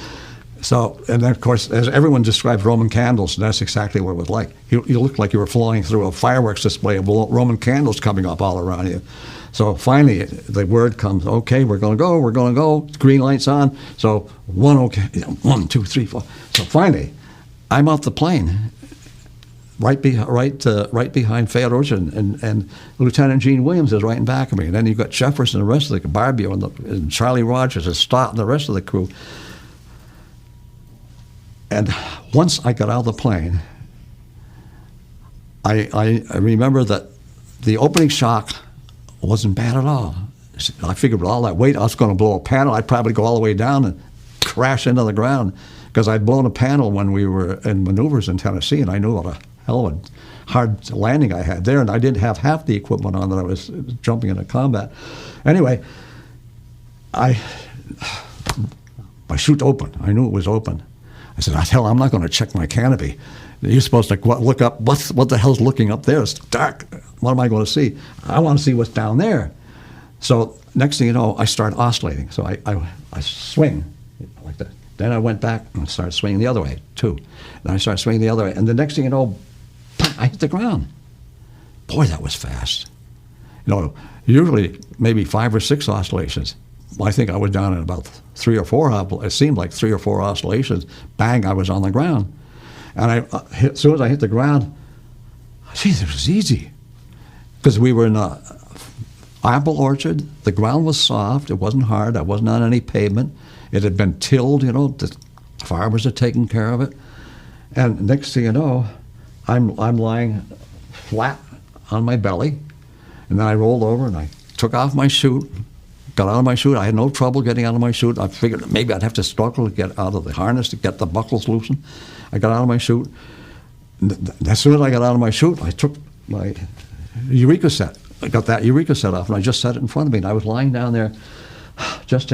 So, and then of course, as everyone describes Roman candles, that's exactly what it was like. You looked like you were flying through a fireworks display of Roman candles coming up all around you. So finally, the word comes, okay, we're going to go, green light's on. So 1, 2, 3, 4. So finally, I'm off the plane, right behind Feodorich, and Lieutenant Gene Williams is right in back of me. And then you've got Jefferson and the rest of the Barbio and Charlie Rogers and Stott and the rest of the crew. And once I got out of the plane, I remember that the opening shock wasn't bad at all. I figured with all that weight, I was going to blow a panel. I'd probably go all the way down and crash into the ground, because I'd blown a panel when we were in maneuvers in Tennessee, and I knew what a hell of a hard landing I had there, and I didn't have half the equipment on that I was jumping into combat. Anyway, my chute opened. I knew it was open. I said, hell, I'm not going to check my canopy. You're supposed to look up, what the hell's looking up there? It's dark. What am I going to see? I want to see what's down there. So next thing you know, I start oscillating. So I swing like that. Then I went back and started swinging the other way, too. Then I started swinging the other way. And the next thing you know, I hit the ground. Boy, that was fast. Usually maybe 5 or 6 oscillations. I think I was down in about 3 or 4. It seemed like 3 or 4 oscillations. Bang, I was on the ground. And as soon as I hit the ground, geez, it was easy. Because we were in an apple orchard. The ground was soft. It wasn't hard. I wasn't on any pavement. It had been tilled, the farmers had taken care of it. And next thing you know, I'm lying flat on my belly. And then I rolled over and I took off my chute, got out of my chute. I had no trouble getting out of my chute. I figured maybe I'd have to struggle to get out of the harness to get the buckles loosened. I got out of my chute. As soon as I got out of my chute, I took my Eureka set. I got that Eureka set off, and I just set it in front of me. And I was lying down there, just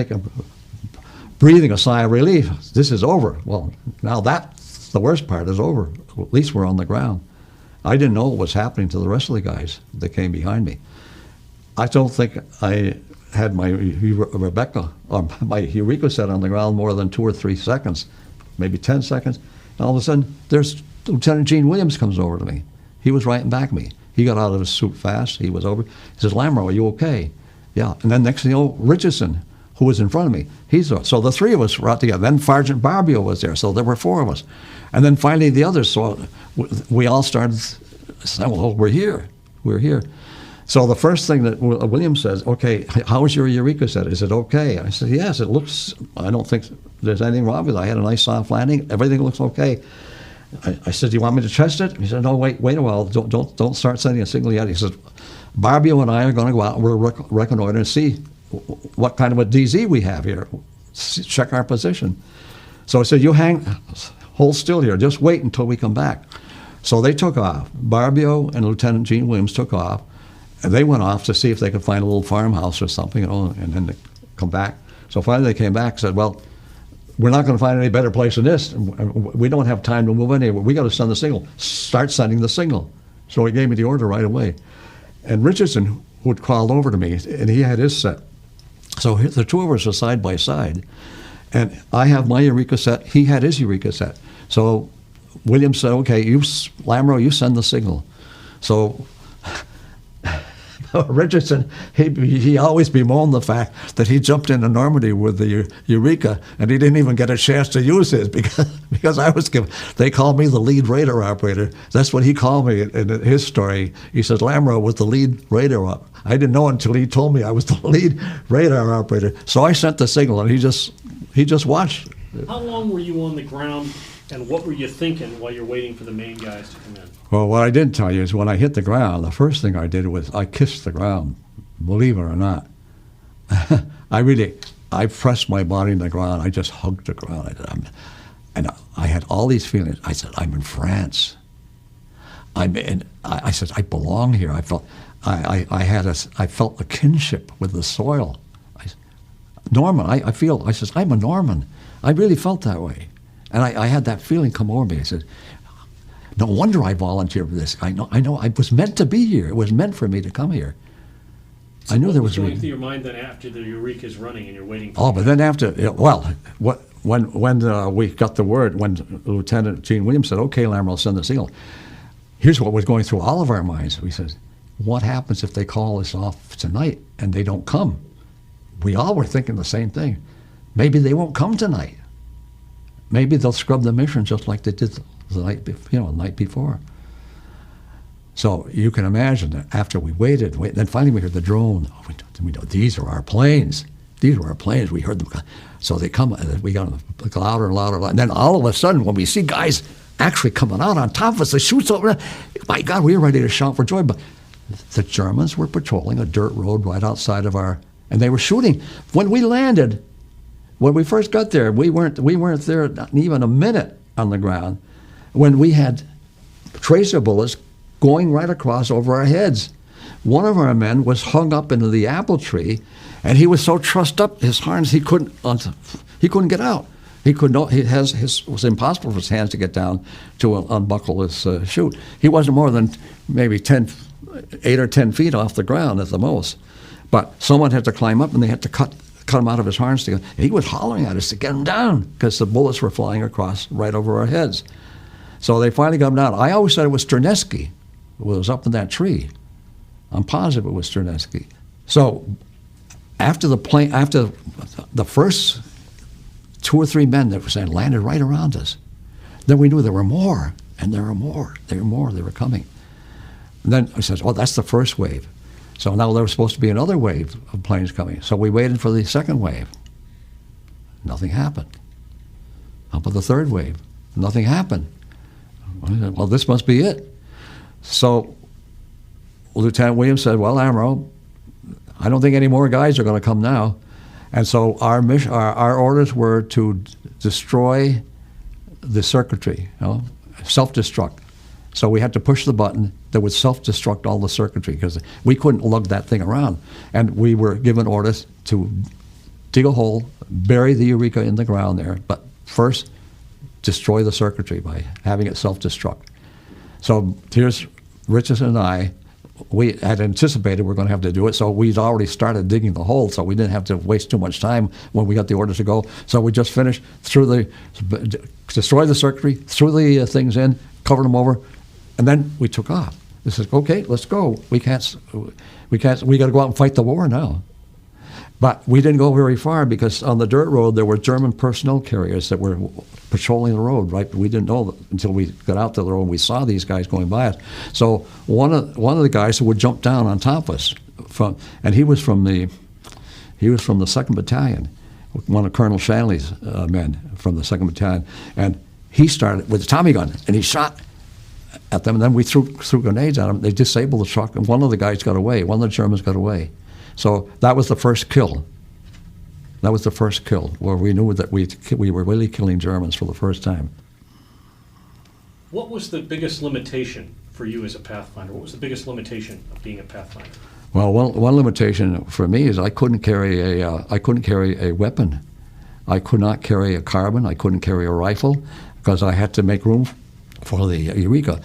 breathing a sigh of relief. This is over. Well, now that's the worst part is over. At least we're on the ground. I didn't know what was happening to the rest of the guys that came behind me. I don't think I had my my Eureka set on the ground more than 2 or 3 seconds, maybe 10 seconds. And all of a sudden, there's Lieutenant Gene Williams comes over to me. He was right in back of me. He got out of his suit fast. He was over. He says, Lamoureux, are you okay? Yeah. And then next thing you know, Richardson, who was in front of me, so the 3 of us were out together. Then Sergeant Barbio was there, so there were 4 of us. And then finally the others, so we all started saying, well, we're here. So the first thing that Williams says, okay, how is your Eureka set? Is it okay? I said, yes, it looks, I don't think there's anything wrong with it. I had a nice soft landing. Everything looks okay. I said, do you want me to test it? He said, no, wait a while. Don't start sending a signal yet. He said, Barbio and I are going to go out and we'll reconnoiter and see what kind of a DZ we have here. Check our position. So I said, hold still here. Just wait until we come back. So they took off. Barbio and Lieutenant Gene Williams took off. And they went off to see if they could find a little farmhouse or something, and then they come back. So finally they came back and said, well, we're not going to find any better place than this. We don't have time to move anywhere. We got to send the signal. Start sending the signal. So he gave me the order right away. And Richardson, who had crawled over to me, and he had his set. So the 2 of us are side by side. And I have my Eureka set. He had his Eureka set. So Williams said, okay, Lamoureux, you send the signal. So Richardson, he always bemoaned the fact that he jumped into Normandy with the Eureka, and he didn't even get a chance to use his because I was they called me the lead radar operator. That's what he called me in his story. He says, Lamoureux was the lead radar operator. I didn't know until he told me I was the lead radar operator. So I sent the signal, and he just watched. How long were you on the ground, and what were you thinking while you're waiting for the main guys to come in? Well, what I didn't tell you is when I hit the ground, the first thing I did was I kissed the ground, believe it or not. I pressed my body in the ground. I just hugged the ground. And I had all these feelings. I said, I'm in France. I said, I belong here. I felt I felt a kinship with the soil. Norman, I said, I'm a Norman. I really felt that way. And I had that feeling come over me. I said, no wonder I volunteered for this. I know I was meant to be here. It was meant for me to come here. So I knew what there was going through your mind then after the Eureka's running and you're waiting for Oh, but then after, when we got the word, when Lieutenant Gene Williams said, okay, Lamoureux, send the SEAL, here's what was going through all of our minds. We said, what happens if they call us off tonight and they don't come? We all were thinking the same thing. Maybe they won't come tonight. Maybe they'll scrub the mission just like they did the night before. So you can imagine that after we waited, then finally we heard the drone. Oh, we know these are our planes. These are our planes. We heard them. So they come, and we got louder and louder. And then all of a sudden, when we see guys actually coming out on top of us, the chutes over, my God, we were ready to shout for joy. But the Germans were patrolling a dirt road right outside of our, and they were shooting. When we landed, when we first got there, we weren't there not even a minute on the ground when we had tracer bullets going right across over our heads. One of our men was hung up into the apple tree, and he was so trussed up his harness he couldn't get out. It was impossible for his hands to get down to unbuckle his chute. He wasn't more than maybe 8 or 10 feet off the ground at the most. But someone had to climb up, and they had to cut him out of his harness. He was hollering at us to get him down because the bullets were flying across right over our heads. So they finally got him down. I always said it was Sternesky who was up in that tree. I'm positive it was Sternesky. So after the first 2 or 3 men that were saying landed right around us, then we knew there were more, and there were more. They were coming. And then I said, oh, that's the first wave. So now there was supposed to be another wave of planes coming. So we waited for the second wave. Nothing happened. How about the third wave? Nothing happened. Well, this must be it. So Lieutenant Williams said, well, Lamoureux, I don't think any more guys are going to come now. And so our orders were to destroy the circuitry, self-destruct. So we had to push the button that would self-destruct all the circuitry because we couldn't lug that thing around. And we were given orders to dig a hole, bury the Eureka in the ground there, but first destroy the circuitry by having it self-destruct. So here's Richardson and I. We had anticipated we were going to have to do it, so we'd already started digging the hole, so we didn't have to waste too much time when we got the orders to go. So we just finished, destroy the circuitry, threw the things in, covered them over, and then we took off. They said, okay, let's go. We got to go out and fight the war now. But we didn't go very far because on the dirt road there were German personnel carriers that were patrolling the road, right? We didn't know until we got out to the road and we saw these guys going by us. So one of the guys would jump down on top of us, and he was from the 2nd Battalion, one of Colonel Shanley's men from the 2nd Battalion, and he started with a Tommy gun and he shot at them, and then we threw grenades at them. They disabled the truck, and one of the guys got away. One of the Germans got away. So that was the first kill. That was the first kill where we knew that we were really killing Germans for the first time. What was the biggest limitation for you as a Pathfinder? What was the biggest limitation of being a Pathfinder? Well, one limitation for me is I couldn't carry a weapon. I could not carry a carbine. I couldn't carry a rifle because I had to make room for the Eureka.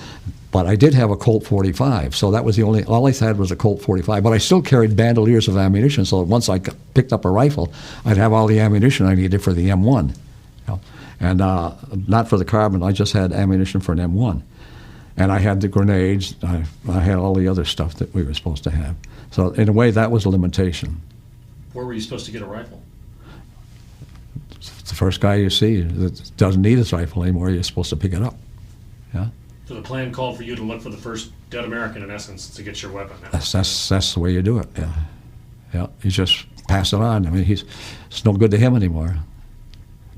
But I did have a Colt 45, so that was all I had was a Colt 45. But I still carried bandoliers of ammunition, so that once I picked up a rifle, I'd have all the ammunition I needed for the M1. And not for the carbine, I just had ammunition for an M1. And I had the grenades, I had all the other stuff that we were supposed to have. So in a way, that was a limitation. Where were you supposed to get a rifle? It's the first guy you see that doesn't need his rifle anymore, you're supposed to pick it up. Yeah. So the plan called for you to look for the first dead American, in essence, to get your weapon. That's the way you do it. Yeah, yeah. You just pass it on. I mean, it's no good to him anymore.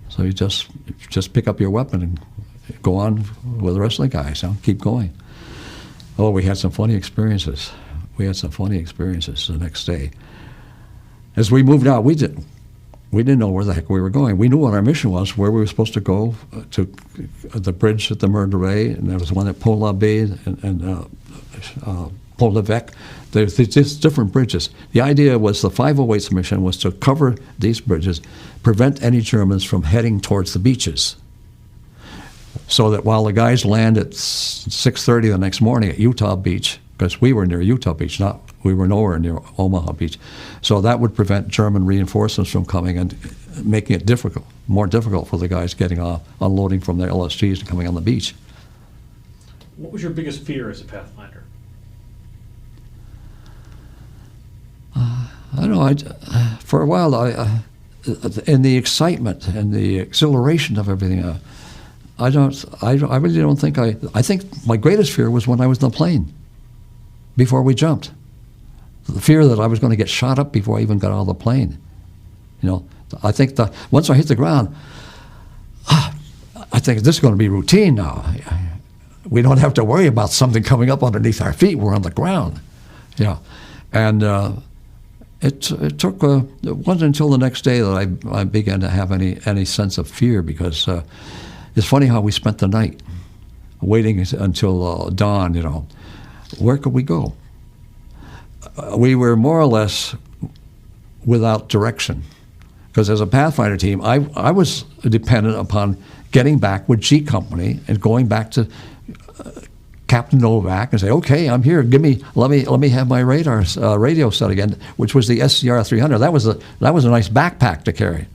So you just pick up your weapon and go on with the rest of the guys. Keep going. Oh, we had some funny experiences. We had some funny experiences the next day. As we moved out, we didn't know where the heck we were going. We knew what our mission was, where we were supposed to go, to the bridge at the Murderay, and there was one at Pont-l'Abbé and Pont-l'Évêque. There's just different bridges. The idea was the 508's mission was to cover these bridges, prevent any Germans from heading towards the beaches, so that while the guys land at 6:30 the next morning at Utah Beach, because we were near Utah Beach, we were nowhere near Omaha Beach. So that would prevent German reinforcements from coming and making it more difficult for the guys getting off, unloading from their LSGs and coming on the beach. What was your biggest fear as a Pathfinder? I don't know. For a while, in the excitement and the exhilaration of everything, I really don't think I think my greatest fear was when I was in the plane, before we jumped. The fear that I was going to get shot up before I even got out of the plane. I think once I hit the ground, I think this is going to be routine now. We don't have to worry about something coming up underneath our feet. We're on the ground. And it took, it wasn't until the next day that I began to have any sense of fear, because it's funny how we spent the night waiting until dawn, Where could we go? We were more or less without direction, because as a Pathfinder team, I was dependent upon getting back with G Company and going back to Captain Novak and say, okay, I'm here. Let me have my radio set again, which was the SCR 300. That was a nice backpack to carry.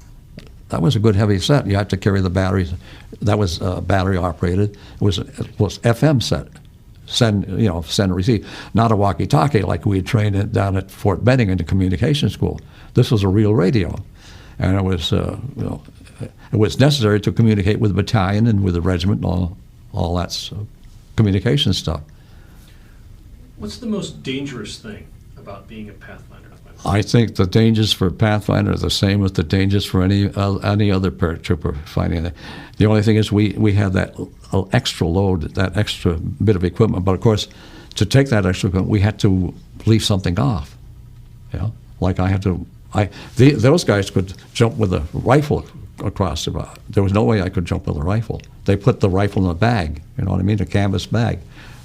That was a good heavy set. You had to carry the batteries. That was battery operated. It was FM set. Send and receive. Not a walkie-talkie like we had trained down at Fort Benning in the communication school. This was a real radio, and it was necessary to communicate with the battalion and with the regiment and all that communication stuff. What's the most dangerous thing about being a Pathfinder? I think the dangers for Pathfinder are the same as the dangers for any other paratrooper fighting. The only thing is we had that extra load, that extra bit of equipment. But of course, to take that extra equipment, we had to leave something off. Like those guys could jump with a rifle across the bow. There was no way I could jump with a rifle. They put the rifle in a bag, you know what I mean, a canvas bag.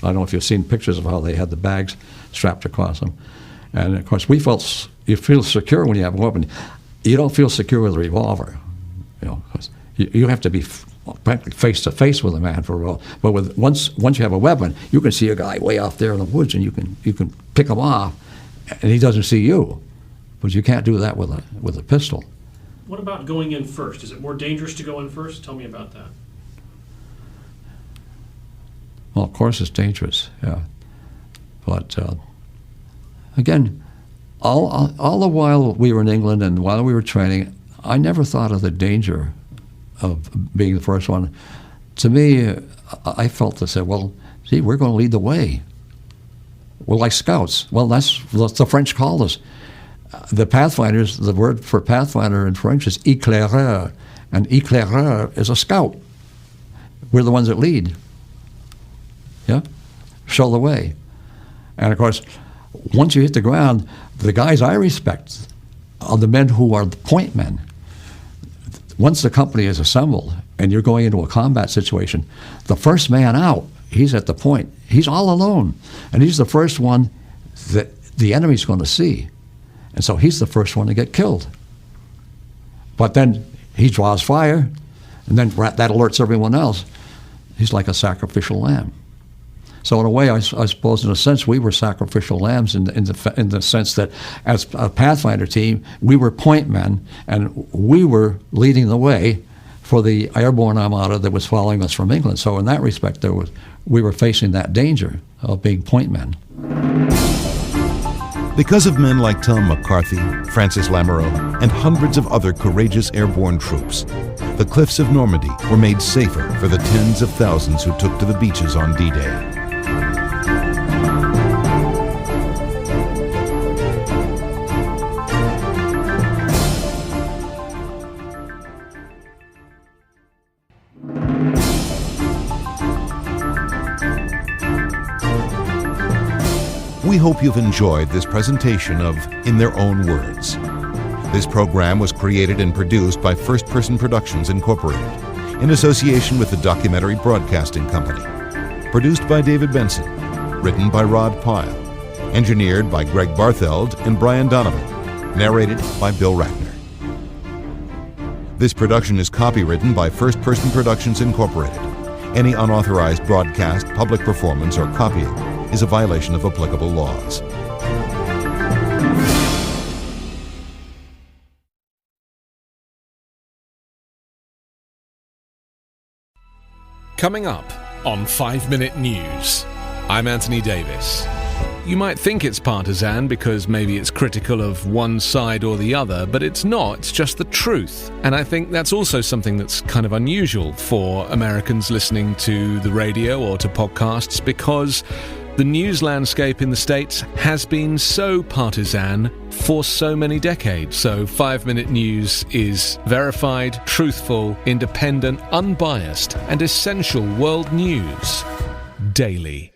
I don't know if you've seen pictures of how they had the bags strapped across them. And of course, you feel secure when you have a weapon. You don't feel secure with a revolver, 'cause you have to be practically face to face with a man for a while. But once you have a weapon, you can see a guy way off there in the woods, and you can pick him off, and he doesn't see you. But you can't do that with a pistol. What about going in first? Is it more dangerous to go in first? Tell me about that. Well, of course it's dangerous, yeah. But again, all the while we were in England and while we were training, I never thought of the danger of being the first one. To me, I felt to say, well, see, we're going to lead the way. We're like scouts. Well, that's what the French called us. The Pathfinders, the word for Pathfinder in French is éclaireur, and éclaireur is a scout. We're the ones that lead. Show the way. And of course, once you hit the ground, the guys I respect are the men who are the point men. Once the company is assembled and you're going into a combat situation, the first man out, he's at the point. He's all alone. And he's the first one that the enemy's going to see. And so he's the first one to get killed. But then he draws fire, and then that alerts everyone else. He's like a sacrificial lamb. So in a way, I suppose, in a sense, we were sacrificial lambs in the sense that as a Pathfinder team, we were point men, and we were leading the way for the airborne armada that was following us from England. So in that respect, we were facing that danger of being point men. Because of men like Tom McCarthy, Francis Lamoureux, and hundreds of other courageous airborne troops, the cliffs of Normandy were made safer for the tens of thousands who took to the beaches on D-Day. We hope you've enjoyed this presentation of In Their Own Words. This program was created and produced by First Person Productions Incorporated in association with the Documentary Broadcasting Company. Produced by David Benson. Written by Rod Pyle. Engineered by Greg Bartheld and Brian Donovan. Narrated by Bill Ratner. This production is copywritten by First Person Productions Incorporated. Any unauthorized broadcast, public performance, or copying is a violation of applicable laws. Coming up on 5 Minute News, I'm Anthony Davis. You might think it's partisan because maybe it's critical of one side or the other, but it's not, it's just the truth. And I think that's also something that's kind of unusual for Americans listening to the radio or to podcasts, because the news landscape in the States has been so partisan for so many decades. So 5 Minute News is verified, truthful, independent, unbiased, and essential world news daily.